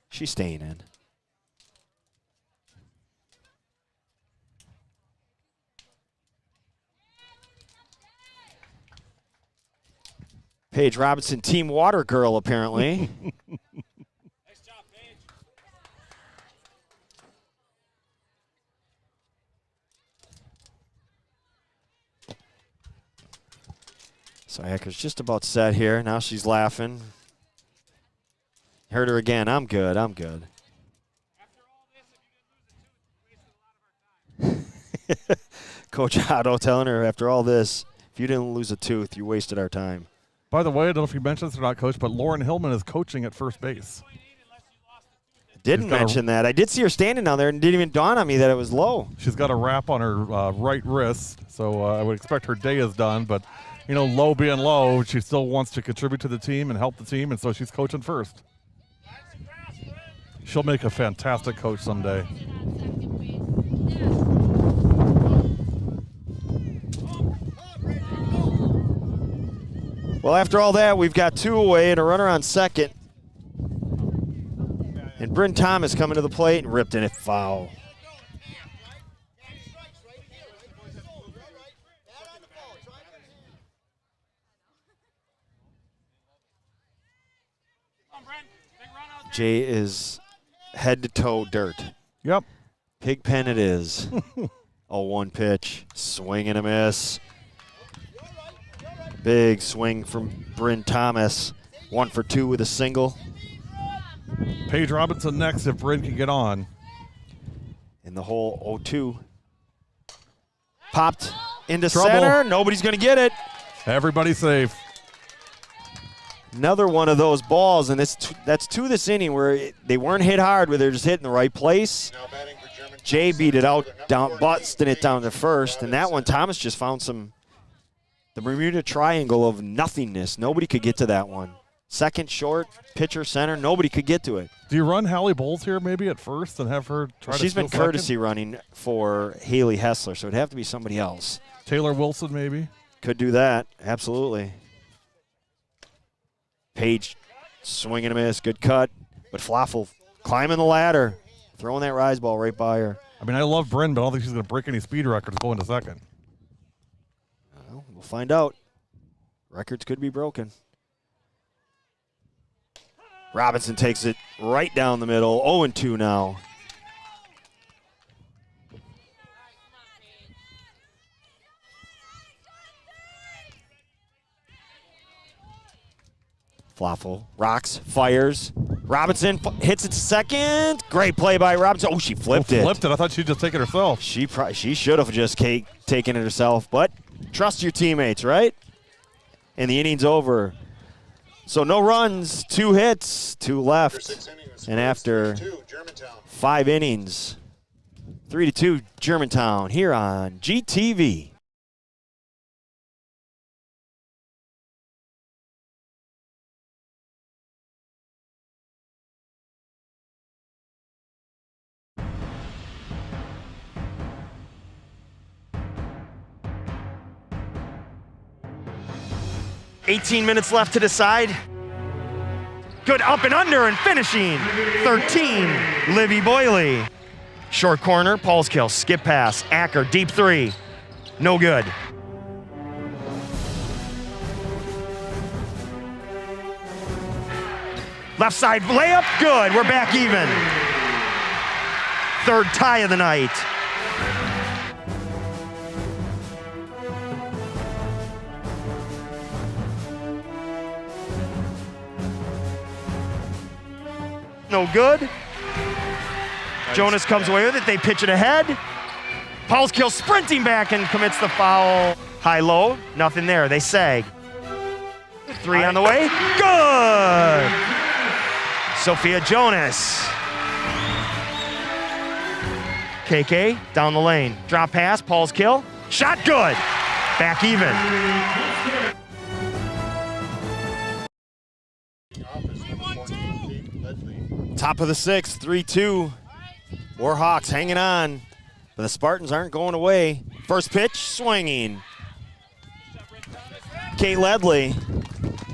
she's staying in. Paige Robinson, Team Water Girl, apparently. Nice job, Paige. So Hacker's just about set here. Now she's laughing. Heard her again. I'm good. I'm good. After all this, if you didn't lose a tooth, you wasted a lot of our time. Coach Otto telling her after all this, if you didn't lose a tooth, you wasted our time. By the way, I don't know if you mentioned this or not, Coach, but Lauren Hillman is coaching at first base. Didn't mention that. I did see her standing down there, and it didn't even dawn on me that it was low. She's got a wrap on her right wrist, so I would expect her day is done. But, you know, low being low, she still wants to contribute to the team and help the team, and so she's coaching first. She'll make a fantastic coach someday. Well, after all that, we've got 2 away and a runner on second. And Bryn Thomas coming to the plate and ripped in it foul. Jay is head to toe dirt. Yep. Pigpen it is. 0-1 pitch. Swing and a miss. Big swing from Bryn Thomas. 1 for 2 with a single. Paige Robinson next if Bryn can get on. In the hole, 0-2. Popped into Trouble. center. Nobody's going to get it. Everybody safe. Another one of those balls, and that's 2 this inning where they weren't hit hard, where they're just hitting the right place. Now batting for Germantown, Jay beat it out, number 48, busting it down to first, and that one Thomas just found the Bermuda Triangle of nothingness. Nobody could get to that one. Second, short, pitcher, center, nobody could get to it. Do you run Hallie Bowles here maybe at first and have her try to She's been steal courtesy second? running for Haley Hessler, so it'd have to be somebody else. Taylor Wilson maybe? Could do that, absolutely. Paige swing and a miss, good cut, but Floffel climbing the ladder, throwing that rise ball right by her. I mean, I love Bryn, but I don't think she's going to break any speed records going to second. Well, we'll find out. Records could be broken. Robinson takes it right down the middle. 0-2 now. Flaffel rocks, fires. Robinson hits it second. Great play by Robinson. Oh, she flipped it. Flipped it. I thought she'd just take it herself. She should have just taken it herself, but trust your teammates, right? And the inning's over. So no runs, 2 hits, 2 left. And after 5 innings, 3-2 Germantown here on GTV. $18 minutes left to decide. Good up and under and finishing. 13, Livy Boyley. Short corner, Paulskill, skip pass, Acker, deep 3. No good. Left side layup, good. We're back even. 3rd tie of the night. No good. Jonas comes away with it. They pitch it ahead. Paulskill sprinting back and commits the foul. High-low, nothing there. They sag. 3 on the way. Good! Sophia Jonas. KK down the lane. Drop pass, Paulskill. Shot good. Back even. Top of the 6th, 3-2. Warhawks hanging on, but the Spartans aren't going away. First pitch, swinging. Kate Ledley,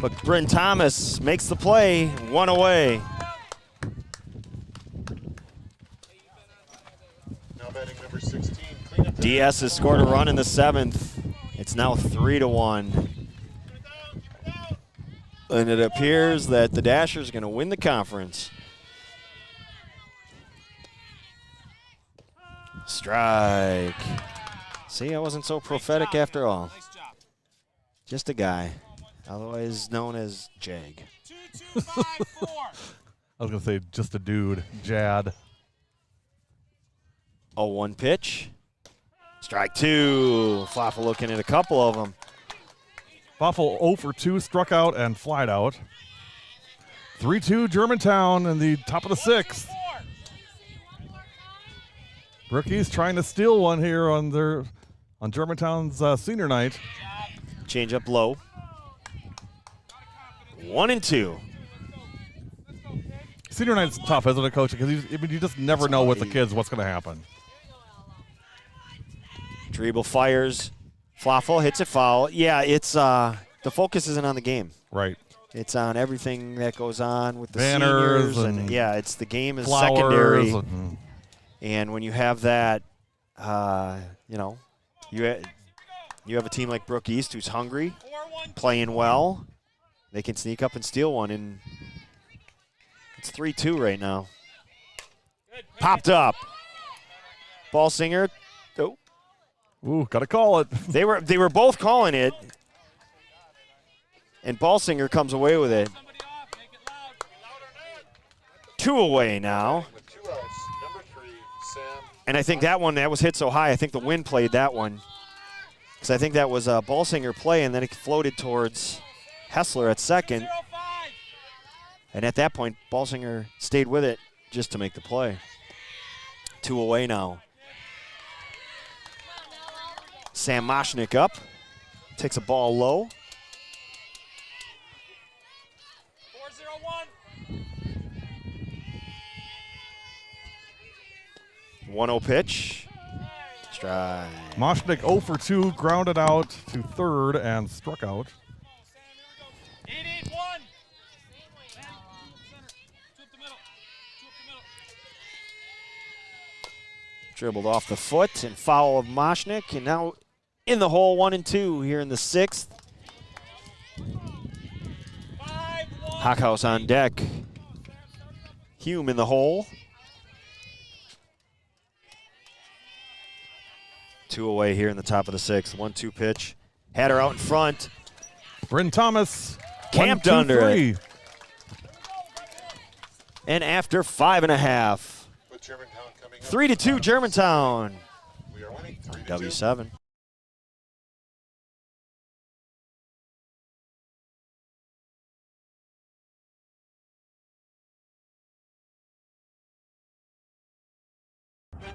but Bryn Thomas makes the play, 1 away. Now batting number 16. DS has scored a run in the 7th. It's now 3-1. And it appears that the Dashers are going to win the conference. Strike. See, I wasn't so prophetic after all. Just a guy, otherwise known as Jag. 2-2-5-4. I was going to say just a dude, Jad. 0-1 pitch. Strike 2. Flaffa looking at a couple of them. Buffalo 0 for 2, struck out and flied out. 3-2 Germantown in the top of the 6th. Rookies trying to steal one here on Germantown's senior night. Change up low. 1-2. Senior night's tough, isn't it, Coach? Because you just never know with the kids what's going to happen. Dribble fires. Flaffel hits it foul. Yeah, it's the focus isn't on the game. Right. It's on everything that goes on with the Banners seniors, and yeah, it's the game is flowers secondary. And And when you have that, you know, you have a team like Brook East who's hungry, playing well. They can sneak up and steal one, and it's 3-2 right now. Popped up. Ball singer. Oh. Ooh, gotta call it. They were both calling it, and Ballsinger comes away with it. 2 away now. And I think that was hit so high, I think the wind played that one. Because I think that was a Ballsinger play, and then it floated towards Hessler at second. And at that point, Ballsinger stayed with it just to make the play. 2 away now. Sam Moshnick up, takes a ball low. 1-0 pitch. Strike. Moshnick 0 for 2, grounded out to third and struck out. 8-8-1. Dribbled off the foot and foul of Moshnick, and now in the hole, 1-2 here in the 6th. Hockhouse on deck. Hume in the hole. 2 away here in the top of the 6th. 1-2 pitch. Had her out in front. Bryn Thomas Camped 1, 2, under 3. it. And after 5.5, With Germantown coming up. 3-2 Germantown. We are winning 3-2. W7.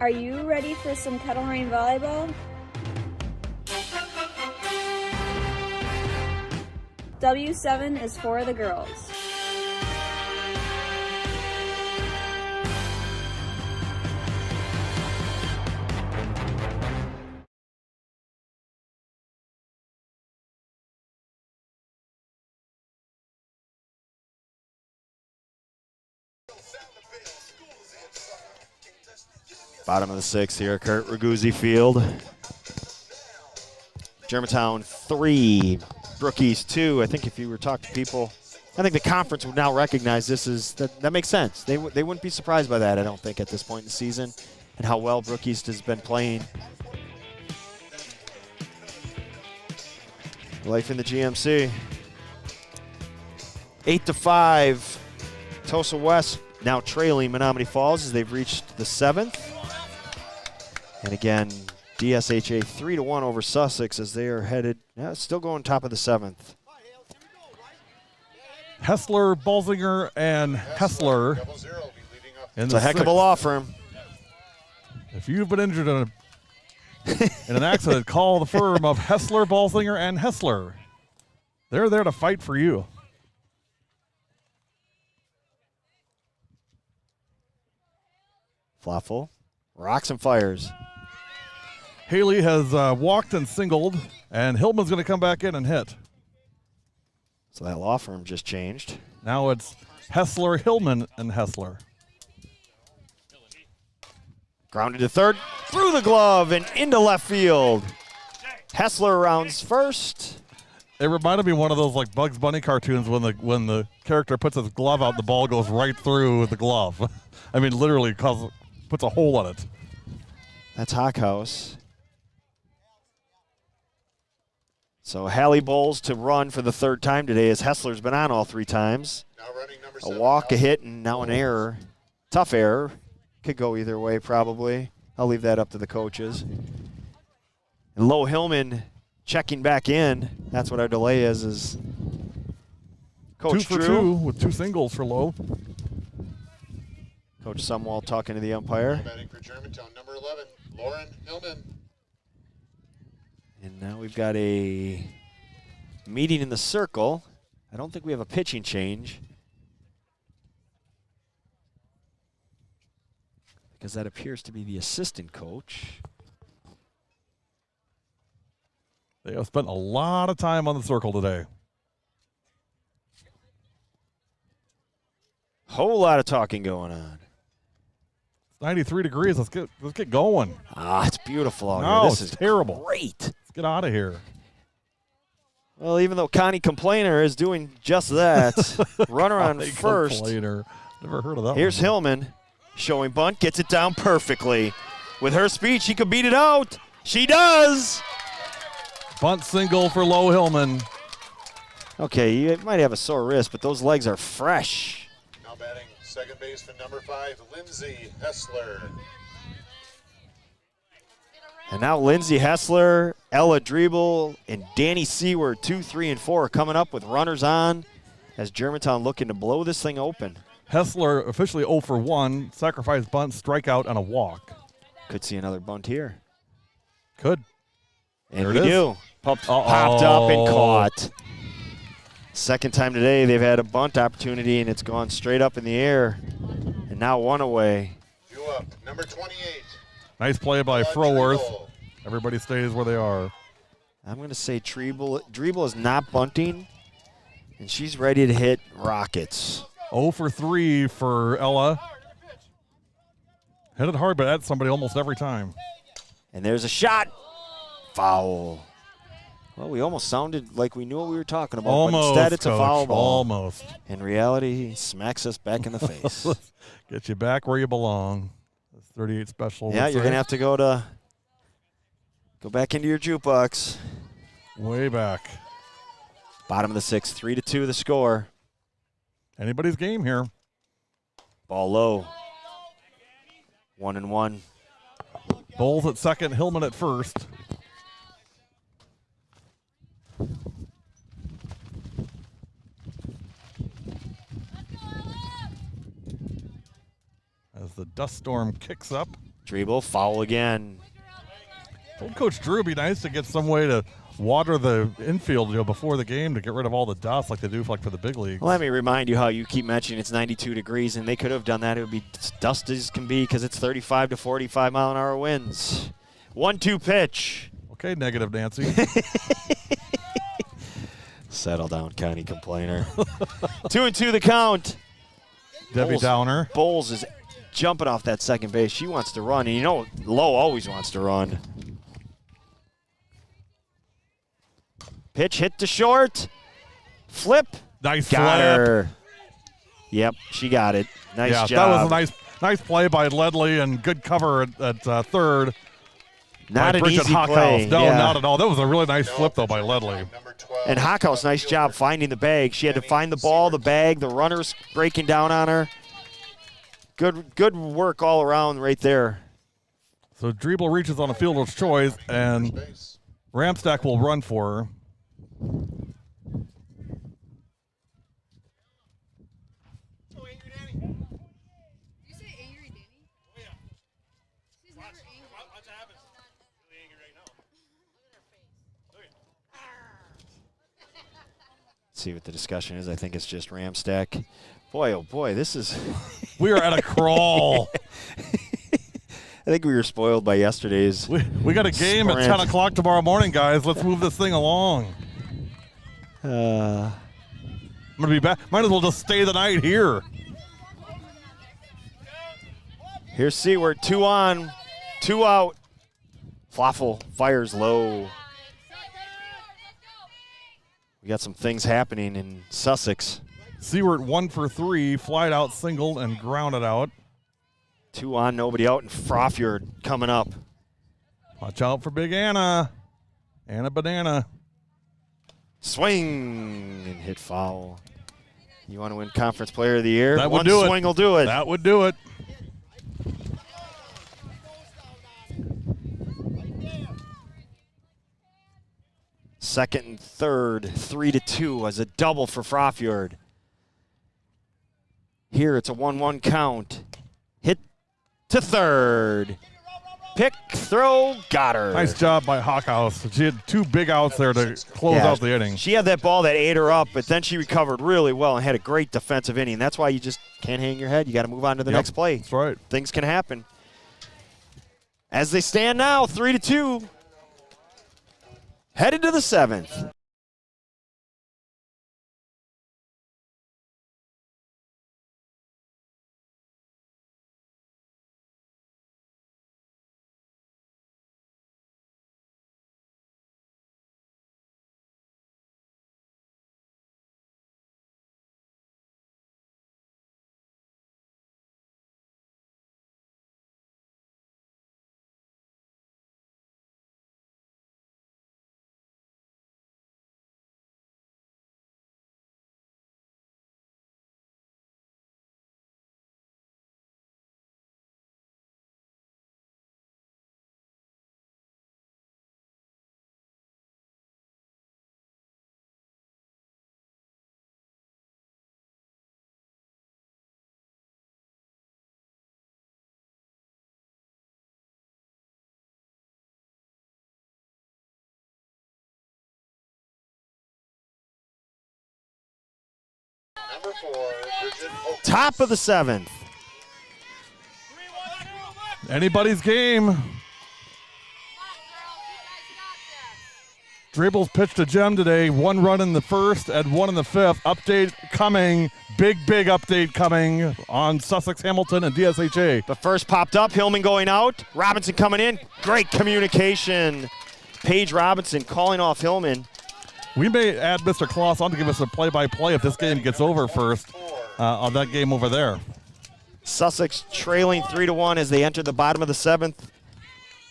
Are you ready for some kettle rain volleyball? W7 is for the girls. Bottom of the 6th here, Kurt Raguzzi Field. Germantown 3, Brook East 2. I think if you were talking to people, I think the conference would now recognize this as, that makes sense. They wouldn't be surprised by that, I don't think, at this point in the season, and how well Brook East has been playing. Life in the GMC. 8-5, Tosa West now trailing Menominee Falls as they've reached the 7th. And again, DSHA 3-1 over Sussex as they are headed, still going top of the 7th. Hessler, Balzinger, and Hessler. It's a heck of a law firm. If you've been injured in an accident, call the firm of Hessler, Balzinger, and Hessler. They're there to fight for you. Flopful rocks and fires. Haley has walked and singled, and Hillman's going to come back in and hit. So that law firm just changed. Now it's Hessler, Hillman, and Hessler. Grounded to third, through the glove and into left field. Hessler rounds first. It reminded me of one of those like Bugs Bunny cartoons when the character puts his glove out, the ball goes right through the glove. I mean, literally puts a hole on it. That's Hockhouse. So Hallie Bowles to run for the 3rd time today as Hessler's been on all 3 times. A walk, a hit, and now an error. Tough error. Could go either way probably. I'll leave that up to the coaches. And Lo Hillman checking back in. That's what our delay is Coach 2 for Drew. 2 with 2 singles for Lowe. Coach Sumwall talking to the umpire. Batting for Germantown, number 11, Lauren Hillman. And now we've got a meeting in the circle. I don't think we have a pitching change, because that appears to be the assistant coach. They have spent a lot of time on the circle today. Whole lot of talking going on. It's 93 degrees. Let's get going. Ah, it's beautiful out No, here. This it's is terrible. Great. Let's get out of here. Well, even though Connie Complainer is doing just that, runner on first. Complainer. Never heard of that. Here's one. Hillman showing bunt, gets it down perfectly. With her speed, she could beat it out. She does. Bunt single for Lo Hillman. Okay, you might have a sore wrist, but those legs are fresh. Now batting second base for number 5, Lindsay Hessler. And now Lindsay Hessler, Ella Driebel, and Danny Seward, 2, 3, and 4 are coming up with runners on as Germantown looking to blow this thing open. Hessler officially 0 for 1, sacrifice bunt, strikeout, and a walk. Could see another bunt here. Could. And There we it is. do. Popped up and caught. Second time today they've had a bunt opportunity, and it's gone straight up in the air. And now 1 away. Due up, number 28. Nice play by Froworth. Everybody stays where they are. I'm going to say Driebel is not bunting, and she's ready to hit rockets. 0 for 3 for Ella. Hit it hard, but at somebody almost every time. And there's a shot. Foul. Well, we almost sounded like we knew what we were talking about, Almost, but instead it's Coach, a foul ball. Almost. In reality, he smacks us back in the face. Get you back where you belong. That's 38 special. Yeah, you're going to have to go back into your jukebox. Way back. Bottom of the 6th, 3-2 the score. Anybody's game here. Ball low. 1-1. Bowles at second, Hillman at first. As the dust storm kicks up. Dribble, foul again. Told Coach Drew it'd be nice to get some way to water the infield before the game to get rid of all the dust like they do for the big leagues. Let me remind you how you keep mentioning it's 92 degrees, and they could have done that. It would be dusty as can be because it's 35 to 45 mile an hour winds. 1-2 pitch. Okay, negative Nancy. Settle down, county complainer. 2-2 the count. Debbie Downer. Bowles is jumping off that second base. She wants to run, and you know Lowe always wants to run. Pitch hit to short. Flip. Nice got flip. her. Yep, she got it. Nice job. That was a nice play by Ledley and good cover at third. Not by an Bridget easy Hockhouse. play. No, yeah. not at all. That was a really nice flip though by Ledley. And Hockhouse, nice job finding the bag. She had to find the ball, the bag, the runners breaking down on her. Good work all around right there. So Driebel reaches on a fielder's choice, and Ramstack will run for her. See what the discussion is. I think it's just Ramstack. Boy, oh boy, this is. We are at a crawl. I think we were spoiled by yesterday's. We got a game sprint. at 10 o'clock tomorrow morning, guys. Let's move this thing along. Uh, I'm going to be back. Might as well just stay the night here. Here's Seward, 2 on, 2 out. Floffel fires low. We got some things happening in Sussex. Seward 1 for 3, flied out, singled, and grounded out. 2 on, nobody out, and Froffjord coming up. Watch out for Big Anna. Anna Banana. Swing and hit foul. You want to win Conference Player of the Year? That would One do it. swing will do it. That would do it. Second and third, 3-2 as a double for Froffjord. Here it's a 1-1 count. Hit to third. Pick, throw, got her. Nice job by Hockhouse. She had 2 big outs there to close out the inning. She had that ball that ate her up, but then she recovered really well and had a great defensive inning. That's why you just can't hang your head. You got to move on to the next play. That's right. Things can happen. As they stand now, 3-2. Headed to the 7th. Number 4, Bridget Hope. Top of the 7th. Anybody's game. Dribbles pitched a gem today. 1 run in the first and 1 in the 5th. Update coming. Big update coming on Sussex, Hamilton, and DSHA. The first popped up. Hillman going out. Robinson coming in. Great communication. Paige Robinson calling off Hillman. We may add Mr. Kloss on to give us a play-by-play if this game gets over first on that game over there. Sussex trailing 3-1 as they enter the bottom of the 7th.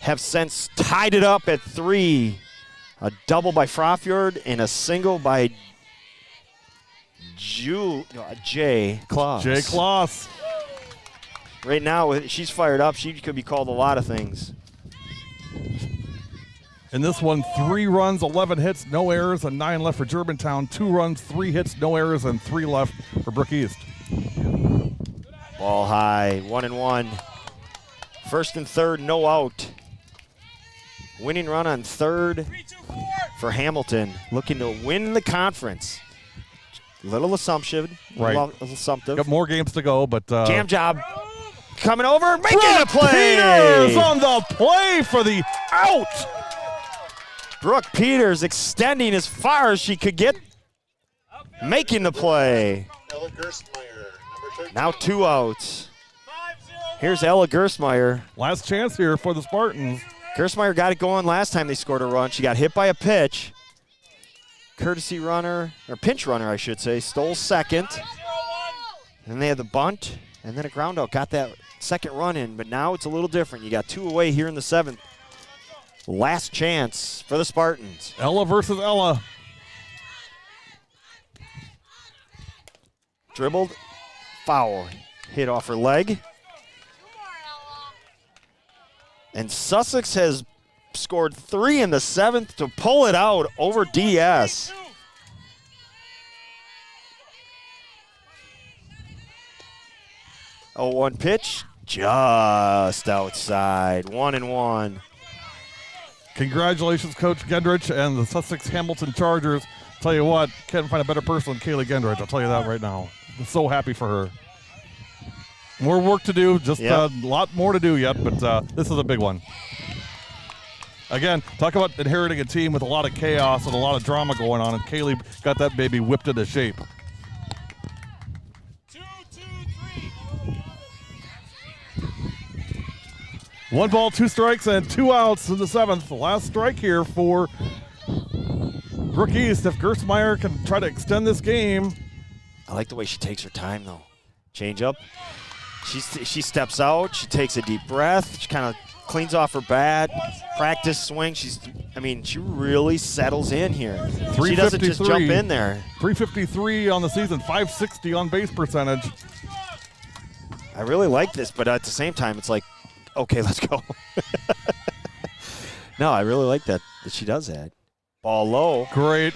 Have since tied it up at 3. A double by Froffjord and a single by Jay Kloss. Jay Kloss. right now, she's fired up. She could be called a lot of things. In this one, 3 runs, 11 hits, no errors, and 9 left for Germantown. 2 runs, 3 hits, no errors, and 3 left for Brook East. Ball high, 1-1. First and third, no out. Winning run on third for Hamilton, looking to win the conference. Little assumption, right? Assumptive. Got more games to go, but jam job coming over, making Brooke a play. Peters on the play for the out. Brooke Peters extending as far as she could get, making the play. Ella Gerstmeyer, number 13. Now 2 outs. Here's Ella Gerstmeyer. Last chance here for the Spartans. Gerstmeyer got it going last time they scored a run. She got hit by a pitch. Courtesy runner, or pinch runner, I should say, stole second. And they had the bunt, and then a ground out. Got that second run in, but now it's a little different. You got 2 away here in the 7th. Last chance for the Spartans. Ella versus Ella. Dribbled, foul, hit off her leg. And Sussex has scored 3 in the 7th to pull it out over DS. Oh, 1 pitch, just outside, 1-1. Congratulations, Coach Gendrich and the Sussex Hamilton Chargers. Tell you what, can't find a better person than Kaylee Gendrich. I'll tell you that right now. I'm so happy for her. More work to do, just a lot more to do yet, but this is a big one. Again, talk about inheriting a team with a lot of chaos and a lot of drama going on, and Kaylee got that baby whipped into shape. 1 ball, 2 strikes, and 2 outs in the 7th. The last strike here for Brook East. If Gerstmeyer can try to extend this game. I like the way she takes her time, though. Change up. She steps out. She takes a deep breath. She kind of cleans off her bat. Practice swing. She really settles in here. She doesn't just jump in there. 353 on the season, 560 on base percentage. I really like this, but at the same time, it's like, okay, let's go. No, I really like that she does that. Ball low. Great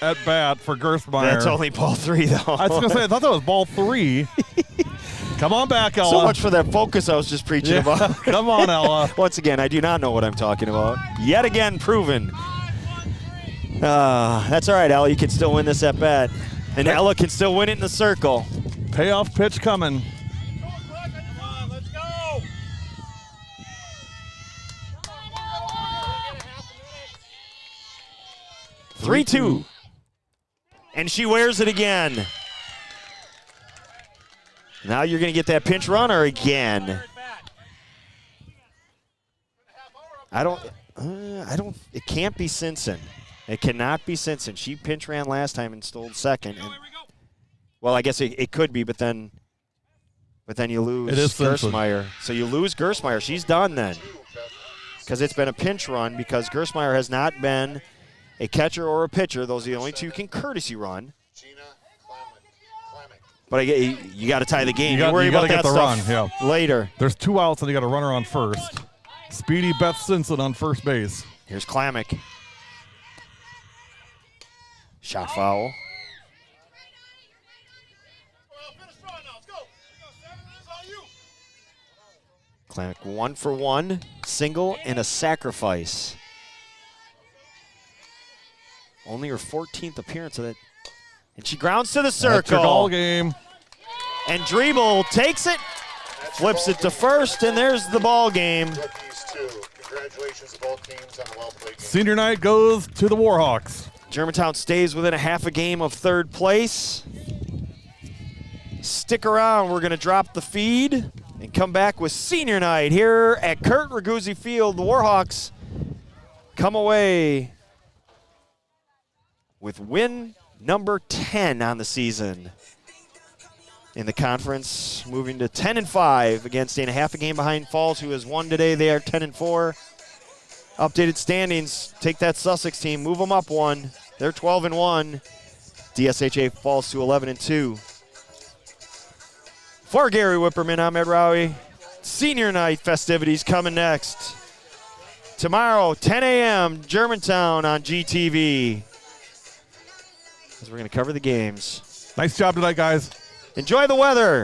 at bat for Gerstmeyer. That's only ball 3, though. I was going to say, I thought that was ball 3. Come on back, Ella. So much for that focus I was just preaching about. Come on, Ella. Once again, I do not know what I'm talking about. Yet again, proven. That's all right, Ella. You can still win this at bat. And Ella can still win it in the circle. Payoff pitch coming. 3-2. And she wears it again. Now you're going to get that pinch runner again. It can't be Simpson. It cannot be Simpson. She pinch ran last time and stole second. And, well, I guess it could be, but then you lose Gerstmeyer. So you lose Gerstmeyer. She's done then. Because it's been a pinch run because Gerstmeyer has not been a catcher or a pitcher. Those are the only 2 who can courtesy run. But you got to tie the game. You worry about that stuff later. There's 2 outs and you got a runner on first. Speedy Beth Simpson on first base. Here's Klamick. Shot foul. Klamick 1 for 1, single and a sacrifice. Only her 14th appearance of it. And she grounds to the circle. That's your ball game. And Driebel takes it, flips it to first, and there's the ball game. Congratulations to both teams on a well-played game. Senior night goes to the Warhawks. Germantown stays within a half a game of 3rd place. Stick around. We're going to drop the feed and come back with senior night here at Kurt Raguzzi Field. The Warhawks come away with win number 10 on the season in the conference, moving to 10-5 against staying a half a game behind Falls, who has won today. They are 10-4. Updated standings, take that Sussex team, move them up 1. They're 12-1. DSHA falls to 11-2. For Gary Whipperman, I'm Ed Rowie. Senior night festivities coming next. Tomorrow, 10 a.m., Germantown on GTV. As we're going to cover the games. Nice job tonight, guys. Enjoy the weather.